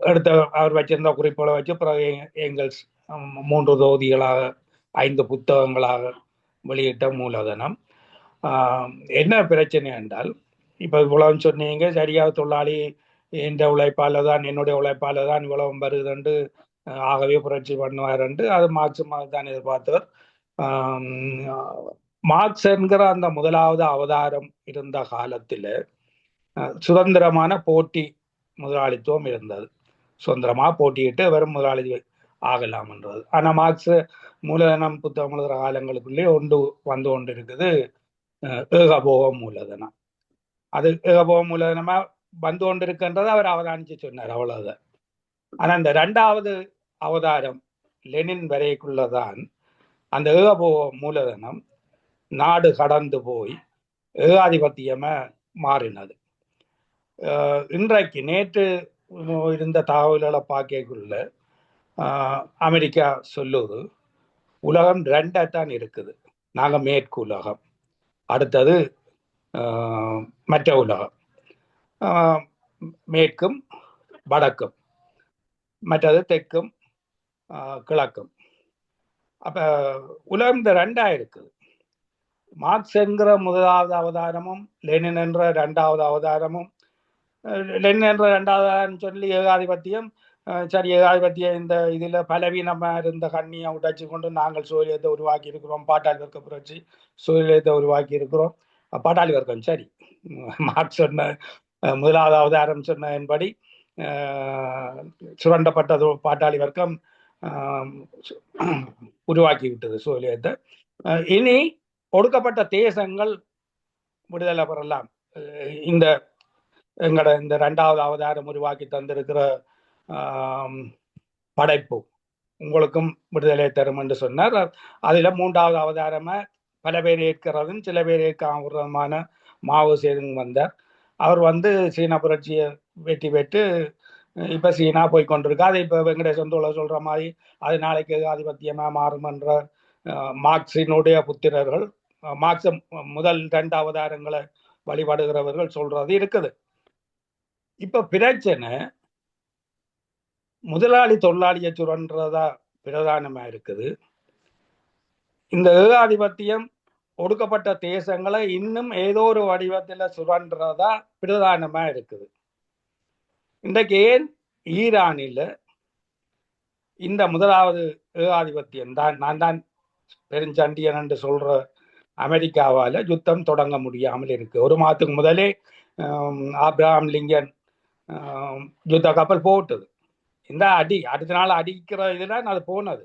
எடுத்த அவர் வச்சிருந்த குறிப்புகளை வச்சு பிறகு எங்கல்ஸ் 3 தொகுதிகளாக 5 புத்தகங்களாக வெளியிட்ட மூலதனம். என்ன பிரச்சனை என்றால், இப்போ இவ்வளவு சொன்னீங்க, சரியாக தொழிலாளி என்ற உழைப்பால தான், என்னுடைய உழைப்பால தான் இவ்வளவு வருதுண்டு, ஆகவே புரட்சி பண்ணுவாருண்டு, அது மார்க்ஸ் தான் எதிர்பார்த்தவர். மார்க்ஸ் என்கிற அந்த முதலாவது அவதாரம் இருந்த காலத்தில் சுதந்திரமான போட்டி முதலாளித்துவம் இருந்தது. சுதந்திரமா போட்டியிட்டு வெறும் முதலாளி ஆகலாம் என்றது. ஆனா மார்க்ஸ் மூலதனம் புத்தகம் எழுதுற காலங்களுக்குள்ளே ஒன்று வந்து கொண்டு இருக்குது, ஏகபோக மூலதனம். அது ஏகபோக மூலதனமா வந்து கொண்டு இருக்கின்றதை அவர் அவதானிச்சு சொன்னார், அவ்வளவுதான். ஆனா இந்த 2வது அவதாரம் லெனின் வரைக்குள்ளதான் அந்த ஏகபோக மூலதனம் நாடு கடந்து போய் ஏகாதிபத்தியமா மாறினது. இன்றைக்கு நேற்று இருந்த தகவல்களை பார்க்கக்குள்ள அமெரிக்கா சொல்லுது, உலகம் 2 இருக்குது. நாங்கள் மேற்கு உலகம், அடுத்தது மற்ற உலகம், மேற்கும் வடக்கும், மற்றது தெற்கும் கிழக்கும். அப்ப உலகம் இந்த 2 இருக்குது. மார்க்ஸ் என்கிற முதலாவது அவதாரமும் லெனின் என்ற 2வது அவதாரமும், லெனின் என்ற 2வது அவதாரம் சொல்லி ஏகாதிபத்தியம், சரி ஏகாதிபத்தியம் இந்த இதுல பலவீனமா இருந்த கண்ணியை உடைச்சு கொண்டு நாங்கள் சோழியத்தை உருவாக்கி இருக்கிறோம், பாட்டாளி வர்க்க புரட்சி சோழியத்தை உருவாக்கி இருக்கிறோம். பாட்டாளி வர்க்கம் சரி, மார்க்ஸ் சொன்ன முதலாவது அவதாரம் சொன்னபடி சுரண்டப்பட்டது பாட்டாளி வர்க்கம் உருவாக்கி விட்டது சோழியத்தை. இனி ஒடுக்கப்பட்ட தேசங்கள் விடுதலை பெறலாம். இந்த எங்கட இந்த 2வது அவதாரம் உருவாக்கி தந்திருக்கிற படைப்பு உங்களுக்கும் விடுதலை தரும் என்று சொன்னார். அதுல 3வது அவதாரமா பல பேர் ஏற்கிறதும் சில பேர் ஏற்காம மாவு சேதுங்க வந்தார். அவர் வந்து சீனா புரட்சியை வெற்றி பெற்று இப்ப சீனா போய் கொண்டிருக்கு. அது இப்ப வெங்கடேசன் தோழர் சொல்ற மாதிரி அது நாளைக்கு ஆதிபத்தியமா மாறும் என்ற மார்க்சினுடைய புத்திரர்கள், மார்க்ஸ் முதல் 2 அவதாரங்களை வழிபடுகிறவர்கள் சொல்றது இருக்குது. இப்ப பிரச்சனை முதலாளி தொழிலாளியை சுரன்றதா பிரதானமா இருக்குது. இந்த ஏகாதிபத்தியம் ஒடுக்கப்பட்ட தேசங்களை இன்னும் ஏதோ ஒரு வடிவத்துல சுரன்றதா பிரதானமா இருக்குது. இன்றைக்கு ஏன் ஈரானில் இந்த முதலாவது ஏகாதிபத்தியம் தான், நான் தான் பெருஞ்சண்டியன் என்று சொல்ற அமெரிக்காவால யுத்தம் தொடங்க முடியாமல் இருக்கு. ஒரு மாதத்துக்கு முதலே ஆப்ரஹாம் லிங்கன் யுத்த கப்பல் போட்டது. இந்த அடி அடுத்த நாள் அடிக்கிற இதுதான் அது போனது.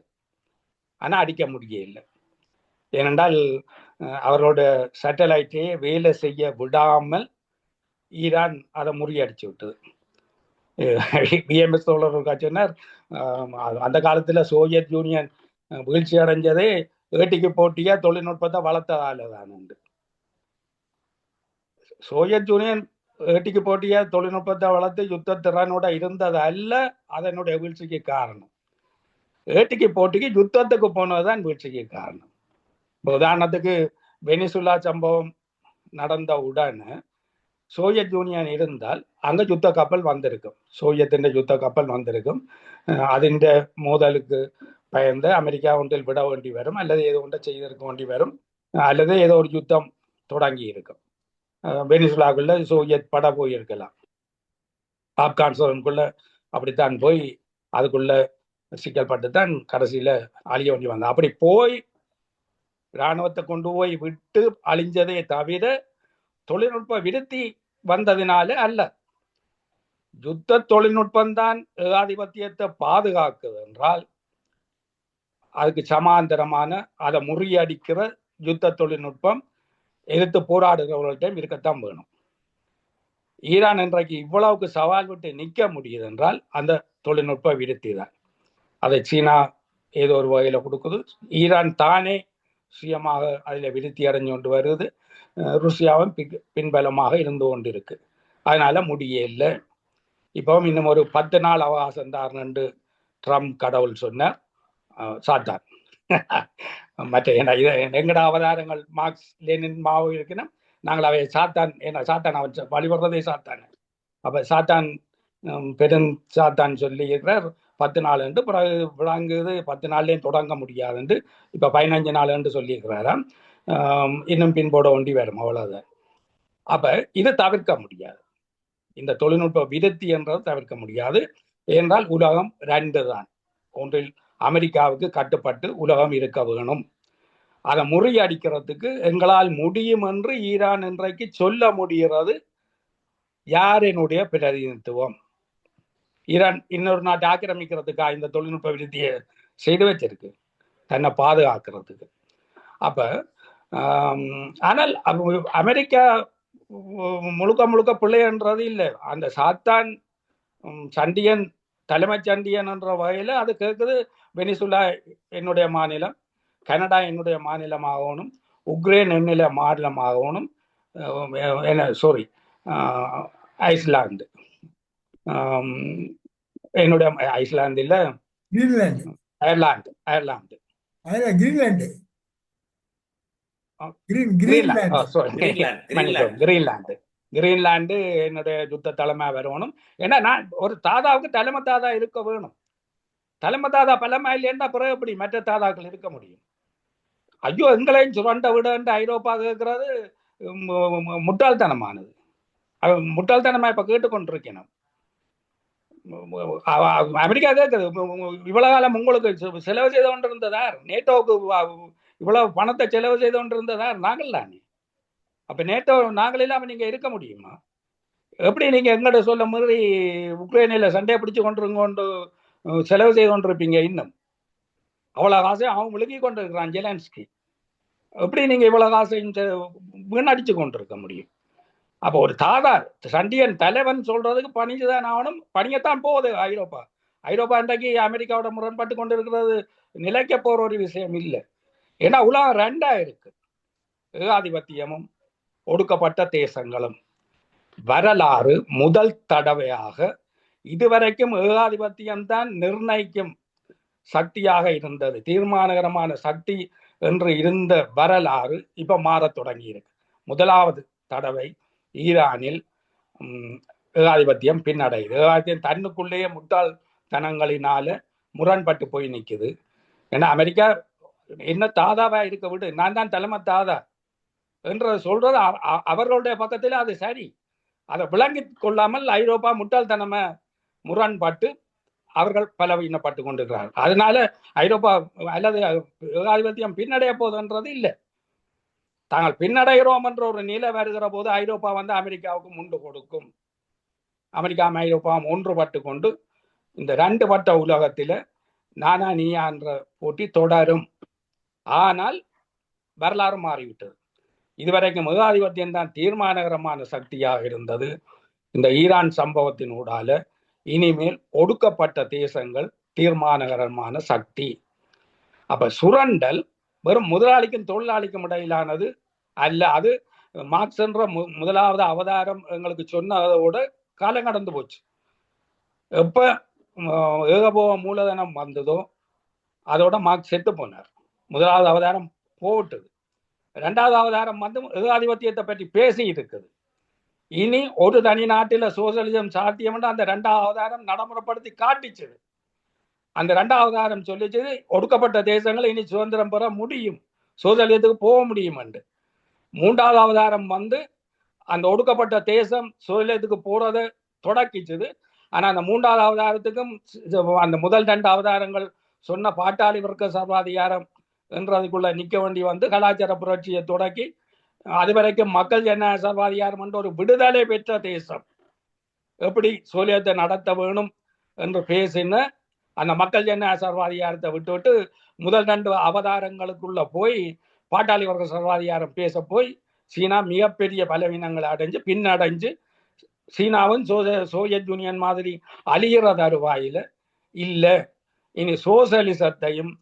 ஆனா அடிக்க முடியல. ஏனென்றால் அவரோட சேட்டலைட்டே வேலை செய்ய விடாமல் ஈரான் அதை முறியடிச்சு விட்டது. பிஎம்எஸ் தோழர் சொன்னார், அந்த காலத்துல சோவியத் யூனியன் வீழ்ச்சி அடைஞ்சதே ஏட்டிக்கு போட்டியா தொழில்நுட்பத்தை வளர்த்ததால தான் உண்டு. சோவியத் யூனியன் ஏட்டிக்கு போட்டியா தொழில்நுட்பத்தை வளர்த்து யுத்த திறனோட இருந்தது அல்ல அதனுடைய வீழ்ச்சிக்கு காரணம். ஏட்டிக்கு போட்டிக்கு யுத்தத்துக்கு போனதுதான் வீழ்ச்சிக்கு காரணம். உதாரணத்துக்கு வெனிசுலா சம்பவம் நடந்த உடனே சோவியத் யூனியன் இருந்தால் அங்க யுத்த கப்பல் வந்திருக்கும், சோவியத்தின் யுத்த கப்பல் வந்திருக்கும். அதின் மோதலுக்கு பயந்து அமெரிக்கா ஒன்றில் விட வேண்டி வரும், அல்லது ஏதோ ஒன்றை செய்திருக்க வேண்டி வரும், அல்லது ஏதோ ஒரு யுத்தம் தொடங்கி இருக்கும். வெனிசுலாக்குள்ள சோவியத் பட போயிருக்கலாம், ஆப்கானிஸ்தானுக்குள்ள அப்படித்தான் போய் அதுக்குள்ள சிக்கல்பட்டு தான் கடைசியில அழிய வேண்டி வந்தா. அப்படி போய் இராணுவத்தை கொண்டு போய் விட்டு அழிஞ்சதே தவிர தொழில்நுட்ப விருத்தி வந்ததினால அல்ல. யுத்த தொழில்நுட்பம்தான் ஏகாதிபத்தியத்தை பாதுகாக்குது என்றால் அதுக்கு சமாந்தரமான அதை முறியடிக்கிற யுத்த தொழில்நுட்பம் எதிர்த்து போராடுகிறவர்கள்ட்டையும் இருக்கத்தான் வேணும். ஈரான் இன்றைக்கு இவ்வளவுக்கு சவால் விட்டு நிற்க முடியுது என்றால் அந்த தொழில்நுட்ப விருத்தி தான். அதை சீனா ஏதோ ஒரு வகையில கொடுக்குது. ஈரான் தானே சுயமாக அதில் விருத்தி அடைஞ்சு கொண்டு வருது. ருசியாவும் பின்பலமாக இருந்து கொண்டு இருக்கு. அதனால முடியல. இப்பவும் இன்னும் ஒரு 10 நாள் அவகாசம் தான் என்று ட்ரம்ப் கடவுள் சொன்னார். சாத்தான் மற்ற எங்கட அவதாரங்கள் மார்க்ஸ் லெனின் மாவு இருக்குன்னா நாங்கள் அவை சாத்தான், ஏன்னா சாத்தான் அவன் வழிபடுறதே சாத்தான். அப்ப சாத்தான் பெரும் சாத்தான் சொல்லி இருக்கிறார் 10 நாள் என்று. பிறகு விளங்குது 10 நாள்லேயும் தொடங்க முடியாது என்று. இப்ப 15 நாள் என்று சொல்லி இருக்கிறாராம். இன்னும் பின்போட ஒண்டி வரும், அவ்வளவுதான். அப்ப இது தவிர்க்க முடியாது, இந்த தொழில்நுட்ப விருத்தி என்றது தவிர்க்க முடியாது. ஏனென்றால் உலகம் 2 தான். ஒன்றில் அமெரிக்காவுக்கு கட்டுப்பட்டு உலகம் இருக்க வேணும். அதை முறியடிக்கிறதுக்கு எங்களால் முடியும் என்று ஈரான் இன்றைக்கு சொல்ல முடிகிறது. யாரினுடைய பிரதிநிதித்துவம்? ஈரான் இன்னொரு நாட்டை ஆக்கிரமிக்கிறதுக்காக இந்த தொழில்நுட்ப விருத்தியை செய்து வச்சிருக்கு, தன்னை பாதுகாக்கிறதுக்கு. அப்ப ஆனால் அமெரிக்கா முழுக்க முழுக்க பிள்ளைன்றது இல்லை. அந்த சாத்தான் சண்டியன், தலைமை சண்டியன் என்ற வகையில அது கேட்குது. வெனிசுலா என்னுடைய மாநிலம், கனடா என்னுடைய மாநிலமாகணும், உக்ரைன் என்னுடைய மாநிலமாகணும், ஐஸ்லாந்து என்னுடைய, ஐஸ்லாந்து இல்ல, அயர்லாந்து கிரீன்லாந்து என்னுடைய யுத்த தலைமை வரணும். ஏன்னா நான் ஒரு தாதாவுக்கு தலைமை தாதா இருக்க வேணும். தலைமை தாதா பலமா இல்லையா பிறகு எப்படி மற்ற தாதாக்கள் இருக்க முடியும்? ஐயோ எங்களையும் சுரண்ட விட ஐரோப்பா கேட்கறது முட்டாள்தனமானது. முட்டாள்தனமா இப்ப கேட்டுக்கொண்டிருக்கேன். அமெரிக்கா கேட்குது, இவ்வளவு காலம் உங்களுக்கு செலவு செய்து கொண்டு இருந்ததார், நேட்டோவுக்கு இவ்வளவு பணத்தை செலவு செய்து கொண்டு இருந்ததார் நாங்கள் தானே. அப்ப நேட்டோ நாங்கள் இல்லாம நீங்க இருக்க முடியுமா? எப்படி நீங்க எங்கட சொல்ல மாதிரி உக்ரைனில சண்டையை பிடிச்சு கொண்டு செலவு செய்து கொண்டிருப்பீங்க? இன்னும் அவ்வளவு ஆசை அவன் விழுங்கி கொண்டு இருக்கிறான் ஜெலன்ஸ்கி. எப்படி நீங்க இவ்வளவு காசையும் வீணடிச்சு கொண்டிருக்க முடியும்? அப்போ ஒரு தாதா சண்டியன் தலைவன் சொல்றதுக்கு பணிஞ்சுதான் ஆகணும். பணியத்தான் போகுது ஐரோப்பா. ஐரோப்பா இன்றைக்கு அமெரிக்காவோட முரண்பட்டு கொண்டிருக்கிறது நிலைக்க போற ஒரு விஷயம் இல்லை. ஏன்னா உலகம் ரெண்டா இருக்கு, ஏகாதிபத்தியமும் ஒடுக்கப்பட்ட தேசங்களும். வரலாறு முதல் தடவையாக இதுவரைக்கும் ஏகாதிபத்தியம்தான் நிர்ணயிக்கும் சக்தியாக இருந்தது, தீர்மானகரமான சக்தி என்று இருந்த வரலாறு இப்ப மாறத் தொடங்கி இருக்கு. முதலாவது தடவை ஈரானில் ஏகாதிபத்தியம் பின்னடையுது. ஏகாதிபத்தியம் தன்னுக்குள்ளேயே முட்டாள்தனங்களினால முரண்பட்டு போய் நிற்குது. ஏன்னா அமெரிக்கா என்ன தாதாவா இருக்க விடு, நான் தான் தலைமை தாதா என்ற சொல்றது அவர்களுடைய பக்கத்தில் அது சரி. அதை விளங்கி கொள்ளாமல் ஐரோப்பா முட்டாள்தனமா முரண்பட்டு அவர்கள் பலவீனப்பட்டு கொண்டிருக்கிறார்கள். அதனால ஐரோப்பா அல்லது ஏகாதிபத்தியம் பின்னடைய போதுன்றது இல்லை. தாங்கள் பின்னடைகிறோம் என்ற ஒரு நிலை வருகிற போது ஐரோப்பா வந்து அமெரிக்காவுக்கு முண்டு கொடுக்கும். அமெரிக்கா ஐரோப்பாவும் ஒன்றுபட்டு கொண்டு இந்த ரெண்டு பட்ட உலகத்தில் நானா நீயா என்ற போட்டி தொடரும். ஆனால் வரலாறு மாறிவிட்டது. இதுவரைக்கும் ஏகாதிபத்தியம் தான் தீர்மானகரமான சக்தியாக இருந்தது. இந்த ஈரான் சம்பவத்தின் ஊடால இனிமேல் ஒடுக்கப்பட்ட தேசங்கள் தீர்மானகரமான சக்தி. அப்ப சுரண்டல் வெறும் முதலாளிக்கும் தொழிலாளிக்கும் இடையிலானது அல்ல. அது மார்க்ஸ் என்ற முதலாவது அவதாரம் எங்களுக்கு சொன்னதோட காலம் கடந்து போச்சு. எப்ப ஏகபோக மூலதனம் வந்ததோ அதோட மார்க்ஸ் செத்து போனார். முதலாவது அவதாரம் போட்டது. இரண்டாவது அவதாரம் வந்து ஏகாதிபத்தியத்தை பற்றி பேசி இருக்குது. இனி ஒரு தனி நாட்டில சோசியலிசம் சாத்தியம் என்று அந்த இரண்டாவது அவதாரம் நடைமுறைப்படுத்தி காட்டிச்சது. அந்த இரண்டாவது அவதாரம் சொல்லிச்சது ஒடுக்கப்பட்ட தேசங்கள் இனி சுதந்திரம் பெற முடியும், சோசியலிசத்துக்கு போக முடியும் என்று. மூன்றாவது அவதாரம் வந்து அந்த ஒடுக்கப்பட்ட தேசம் சோசியலிசத்துக்கு போறதை தொடக்கிச்சது. ஆனா அந்த மூன்றாவது அவதாரத்துக்கும் அந்த முதல் ரெண்டு அவதாரங்கள் சொன்ன பாட்டாளி வர்க்க சர்வாதிகாரம் என்றதுக்குள்ள நிற்க வேண்டி வந்து கலாச்சார புரட்சியை தொடக்கி அது வரைக்கும் மக்கள் ஜனநாயக சர்வாதிகாரம் என்ற ஒரு விடுதலை பெற்ற தேசம் எப்படி சோசியத்தை நடத்த வேணும் என்று பேசின அந்த மக்கள் ஜனநாயக சர்வாதிகாரத்தை விட்டுவிட்டு முதல் ரெண்டு அவதாரங்களுக்குள்ள போய் பாட்டாளி வர்க்க சர்வாதிகாரம் பேச போய் சீனா மிகப்பெரிய பலவீனங்களை அடைஞ்சு பின்னடைஞ்சு சீனாவும் சோவியத் யூனியன் மாதிரி அழிகிற தருவாயில இல்லை. இனி சோசியலிசத்தையும்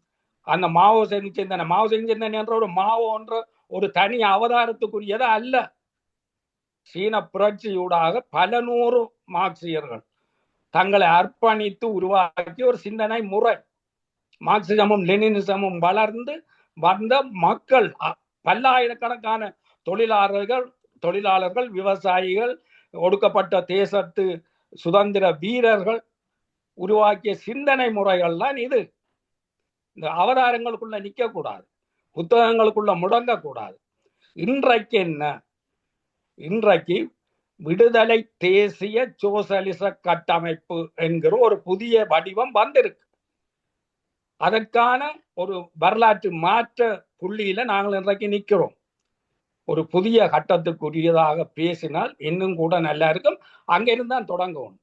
அந்த மாவோ செஞ்சிருந்தன என்ற ஒரு மாவோ என்ற ஒரு தனி அவதாரத்துக்குரியது அல்ல. சீன புரட்சியூடாக பல நூறு மார்க்சியர்கள் தங்களை அர்ப்பணித்து உருவாக்கி ஒரு சிந்தனை முறை, மார்க்சிசமும் லெனினிசமும் வளர்ந்து வந்த மக்கள், பல்லாயிரக்கணக்கான தொழிலாளர்கள், விவசாயிகள், ஒடுக்கப்பட்ட தேசத்து சுதந்திர வீரர்கள் உருவாக்கிய சிந்தனை முறைகள் தான் இது. இந்த அவதாரங்களுக்குள்ள நிற்க கூடாது, புத்தகங்களுக்குள்ள முடங்கக்கூடாது. இன்றைக்கு என்ன? இன்றைக்கு விடுதலை தேசிய சோசலிச கட்டமைப்பு என்கிற ஒரு புதிய வடிவம் வந்திருக்கு. அதற்கான ஒரு வரலாற்று மாற்ற புள்ளியில நாங்கள் இன்றைக்கு நிற்கிறோம். ஒரு புதிய கட்டத்துக்குரியதாக பேசினால் இன்னும் கூட நல்லா இருக்கும். அங்கிருந்து தான் தொடங்கும்.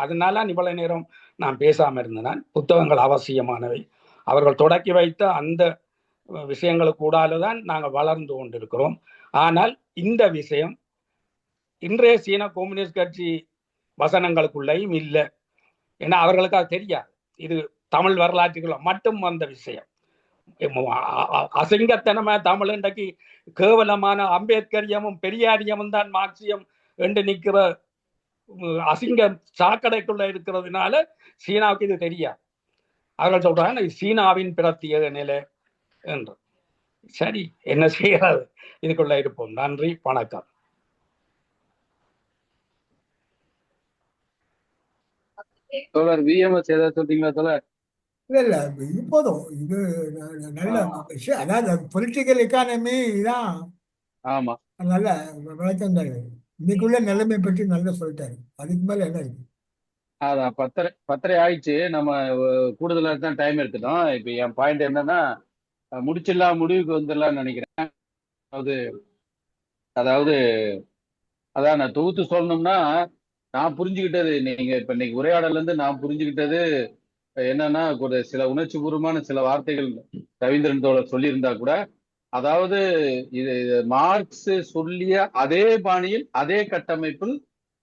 அதனால இவ்வளவு நேரம் நான் பேசாம இருந்தேன். புத்தகங்கள் அவசியமானவை. அவர்கள் தொடக்கி வைத்த அந்த விஷயங்களுக்கு கூடாலதான் நாங்கள் வளர்ந்து கொண்டிருக்கிறோம். ஆனால் இந்த விஷயம் இன்றைய சீன கம்யூனிஸ்ட் கட்சி வசனங்களுக்குள்ளேயும் இல்லை. ஏன்னா அவர்களுக்கு அது தெரியாது. இது தமிழ் வரலாற்றுக்குள்ள மட்டும் வந்த விஷயம். அசிங்கத்தனமா தமிழ் இன்றைக்கு கேவலமான அம்பேத்கரியமும் பெரியாரியமும் தான் மார்க்சியம் என்று நிற்கிற அசிங்க சாக்கடைக்குள்ள இருக்கிறதுனால சீனாவுக்கு இது தெரியாது. அவர்கள் சொல்றாங்க இது சீனாவின் பிரத்யேக நிலை என்று. சரி, என்ன செய்யறது? இதுக்குள்ள இருப்போம். நன்றி, வணக்கம். தோழர் விஎம்எஸ் ஏதாவது சொல்றீங்களா தோழர்? இல்ல இது போதும். இது நல்ல விஷயம். அதாவது பொலிட்டிக்கல் எக்கானமி தான். ஆமா, நல்ல விளக்கங்கள் இன்னைக்குள்ள நிலைமை பற்றி நல்லா சொல்லிட்டாரு. அதுக்கு மேல என்ன இருக்கு? அதான் 10:30 ஆயிடுச்சு. நம்ம கூடுதலா தான் டைம் எடுத்துட்டோம். இப்ப என் பாயிண்ட் என்னன்னா, முடிச்சிடலாம், முடிவுக்கு வந்துடலாம்னு நினைக்கிறேன். அதாவது அதான் நான் தொகுத்து சொல்லணும்னா, நான் புரிஞ்சுக்கிட்டது, நீங்க இப்ப இன்னைக்கு உரையாடல இருந்து நான் புரிஞ்சுக்கிட்டது என்னன்னா, ஒரு சில உணர்ச்சி பூர்வமான சில வார்த்தைகள் ரவீந்திரன் தோழர் சொல்லியிருந்தா கூட அதாவது இது மார்க்ஸ் சொல்லிய அதே பாணியில் அதே கட்டமைப்பில்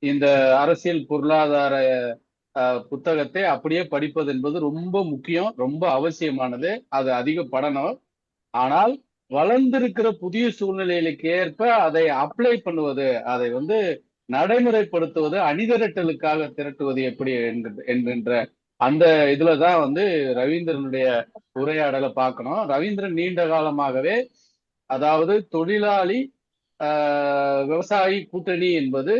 இந்த அரசியல் பொருளாதார புத்தகத்தை அப்படியே படிப்பது என்பது ரொம்ப முக்கியம், ரொம்ப அவசியமானது. அது அதிக படணும். ஆனால் வளர்ந்திருக்கிற புதிய சூழ்நிலைகளுக்கு ஏற்ப அதை அப்ளை பண்ணுவது, அதை நடைமுறைப்படுத்துவது, அணிதிரட்டலுக்காக திரட்டுவது எப்படி என்கின்ற அந்த இதுலதான் ரவீந்திரனுடைய உரையாடலை பார்க்கணும். ரவீந்திரன் நீண்ட காலமாகவே, அதாவது தொழிலாளி விவசாயி கூட்டணி என்பது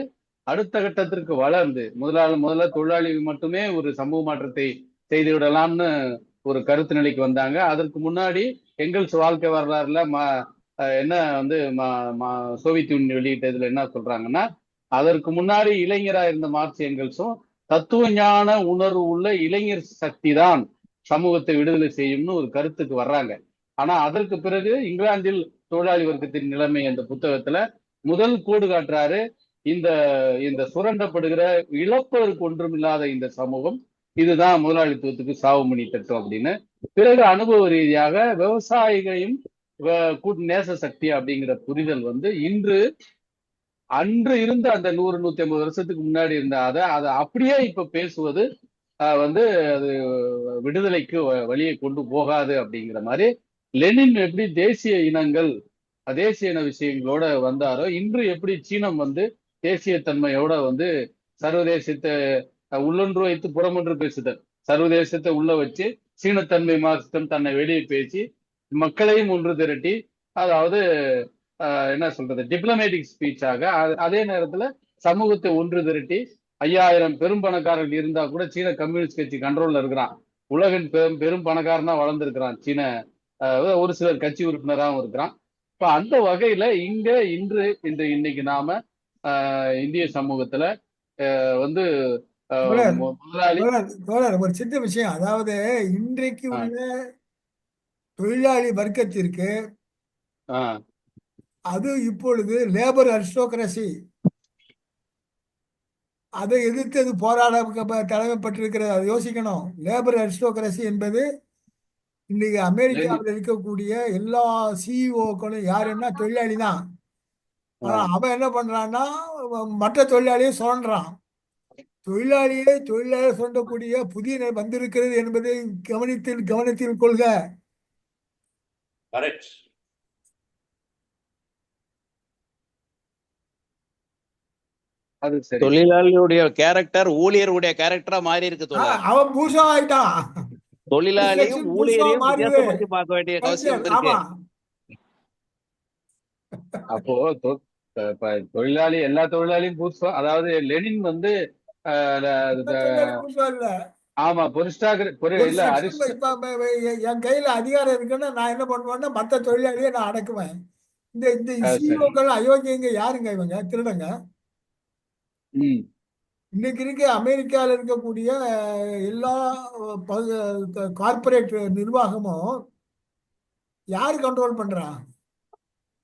அடுத்த கட்டத்திற்கு வளர்ந்து முதல்ல தொழிலாளி மட்டுமே ஒரு சமூக மாற்றத்தை செய்து விடலாம்னு ஒரு கருத்து நிலைக்கு வந்தாங்க. அதற்கு முன்னாடி எங்கெல்ஸ் வாழ்க்கை வரலாறுல என்ன சோவியத் யூனியன் வெளியிட்டதுல என்ன சொல்றாங்கன்னா, அதற்கு முன்னாடி இளைஞரா இருந்த மார்க்ஸ் எங்கெல்ஸும் தத்துவ ஞான உணர்வு உள்ள இளைஞர் சக்தி தான் சமூகத்தை விடுதலை செய்யும்னு ஒரு கருத்துக்கு வர்றாங்க. ஆனா அதற்கு பிறகு இங்கிலாந்தில் தொழிலாளி வர்க்கத்தின் நிலைமை அந்த புத்தகத்துல முதல் கோடு காட்டுறாரு. இந்த சுரண்டப்படுகிற இழப்பதற்கு ஒன்றுமில்லாத இந்த சமூகம் இதுதான் முதலாளித்துவத்துக்கு சாவுமணி தட்டும் அப்படின்னு. பிறகு அனுபவ ரீதியாக விவசாயிகளையும் நேச சக்தி அப்படிங்கிற புரிதல் அன்று இருந்த அந்த 100-150 வருஷத்துக்கு முன்னாடி இருந்த அதை அப்படியே இப்ப பேசுவது அது விடுதலைக்கு வழியை கொண்டு போகாது அப்படிங்கிற மாதிரி. லெனின் எப்படி தேசிய இனங்கள் தேசிய இன விஷயங்களோட வந்தாரோ, இன்று எப்படி சீனம் தேசியத்தன்மையோட சர்வதேசத்தை உள்ளொன்று வைத்து புறமொன்று பேசுதல், சர்வதேசத்தை உள்ள வச்சு சீனத்தன்மை மார்க்சிசம் தன்னை வெளியே பேசி மக்களையும் ஒன்று திரட்டி, அதாவது என்ன சொல்றது, டிப்ளமேட்டிக் ஸ்பீச்சாக, அதே நேரத்துல சமூகத்தை ஒன்று திரட்டி 5000 பெரும் பணக்காரர்கள் இருந்தா கூட சீன கம்யூனிஸ்ட் கட்சி கண்ட்ரோல்ல இருக்கிறான். உலகின் பெரும் பணக்காரனா வளர்ந்துருக்கிறான் சீன, ஒரு சிலர் கட்சி உறுப்பினராகவும் இருக்கிறான். இப்ப அந்த வகையில இன்னைக்கு நாம இந்திய சமூகத்துல முதலாளி ஒரு சின்ன விஷயம், அதாவது இன்றைக்கு உள்ள தொழிலாளி வர்க்கத்திற்கு அது இப்பொழுது லேபர் அரிஸ்டோக்ரசி, அதை எதிர்த்து அது போராட தலைமைப்பட்டிருக்கிறது. அதை யோசிக்கணும். லேபர் அரிஸ்டோக்ரசி என்பது இன்னைக்கு அமெரிக்காவில் இருக்கக்கூடிய எல்லா சிஇஓக்களும் யாருன்னா தொழிலாளி தான். ஆனா அவன் என்ன பண்றான்னா மற்ற தொழிலாளியை சுரண்டான். தொழிலாளியை சுரண்டக்கூடிய புதிய வந்திருக்கிறது என்பதை கவனத்தில் கொள்க. தொழிலாளியுடைய கேரக்டர் ஊழியருடைய கேரக்டரா மாறி இருக்கு. அவன் பூசா ஆயிட்டான். தொழிலாளியும் ஊழியரையும் வித்தியாசப்படுத்தி பார்க்க வேண்டிய அவசியம் இருக்கு. அப்போ தொழிலாளி எல்லா தொழிலாளியும் பூசா, அதாவது லெனின் ஆமா இல்ல என் கையில அதிகாரம் இருக்குன்னா நான் என்ன பண்ணுவேன்னா மற்ற தொழிலாளியை நான் அடக்குவேன். இந்த சிஓக்கள் அயோக்கியங்க யாருங்க? இவங்க திருடங்க. இன்னைக்கு இருக்க அமெரிக்காவில் இருக்கக்கூடிய எல்லா கார்பரேட் நிர்வாகமும் யாரு கண்ட்ரோல் பண்றா?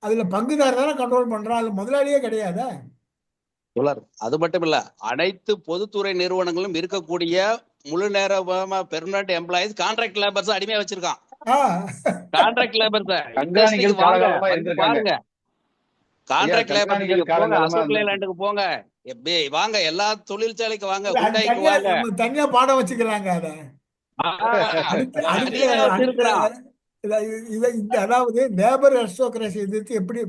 அதுல பங்குதாரர் தானே கண்ட்ரோல் பண்றான். அது முதலாளியே கிடையாத. அது மட்டும் இல்ல, அனைத்து பொதுத்துறை நிறுவனங்களும் இருக்கக்கூடிய முழு நேர பெர்மனன்ட் எம்ப்ளாயிஸ் கான்ட்ராக்ட் லேபர்ஸ் அடிமையா வச்சிருக்கான். கான்ட்ராக்ட் லேபர்ஸ் பாருங்க, கான்ட்ராக்ட் லேபர் போங்க, அசோக் லேலாண்டுக்கு போங்க, வாங்க எல்லா தொழிற்சாலைக்கு வாங்க, குண்டாய்க்கு வாங்க, தனியா பாடம் வச்சுக்கிறாங்க. அதாவது லேபர் அரிஸ்டோக்ரசி எதிர்த்து எப்படி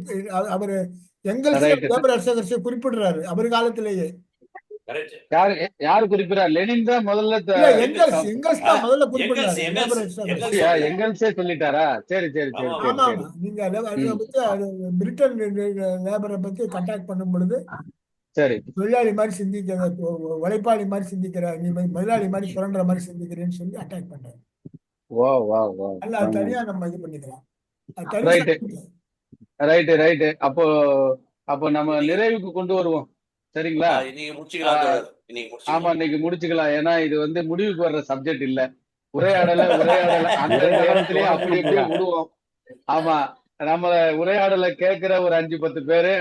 அவரு எங்கெல்ஸ் லேபர் அரிஸ்டோக்ரசி குறிப்பிடுறாரு அவர் காலத்திலேயே. யாரு குறிப்பிடாரு? லெனின் தான் முதல்ல எங்கெல்ஸே சொல்லிட்டாரா? சரி சரி சரி. ஆமா, நீங்க பிரிட்டன் லேபரை பத்தி கண்டாக்ட் பண்ணும் பொழுது சரி தொழிலாளி மாதிரி சிந்திக்கிற, உழைப்பாளி மாதிரி சிந்திக்கிற, நீ முதலாளி மாதிரி சுரண்ட மாதிரி சிந்திக்கிறேன்னு சொல்லி அட்டாக் பண்றாரு. தனியா நம்ம இது பண்ணிக்கலாம். ரைட்டு. அப்போ நம்ம நிறைவுக்கு கொண்டு வருவோம். சரிங்களா? ஆமா, இன்னைக்கு முடிச்சுக்கலாம். ஏன்னா இது முடிவுக்கு வர்ற சப்ஜெக்ட் இல்ல. உரையாடல அந்த நேரத்திலேயே அப்படி விடுவோம். ஆமா, நம்ம உரையாடலை கேட்கிற ஒரு 5-10 பேரு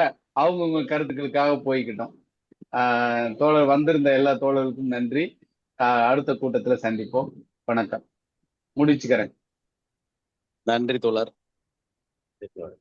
அவங்கவுங்க கருத்துக்களுக்காக போய்கிட்டோம். தோழர் வந்திருந்த எல்லா தோழர்களுக்கும் நன்றி. அடுத்த கூட்டத்துல சந்திப்போம். வணக்கம். முடிச்சுக்கிறேன். நன்றி தோழர். சரி.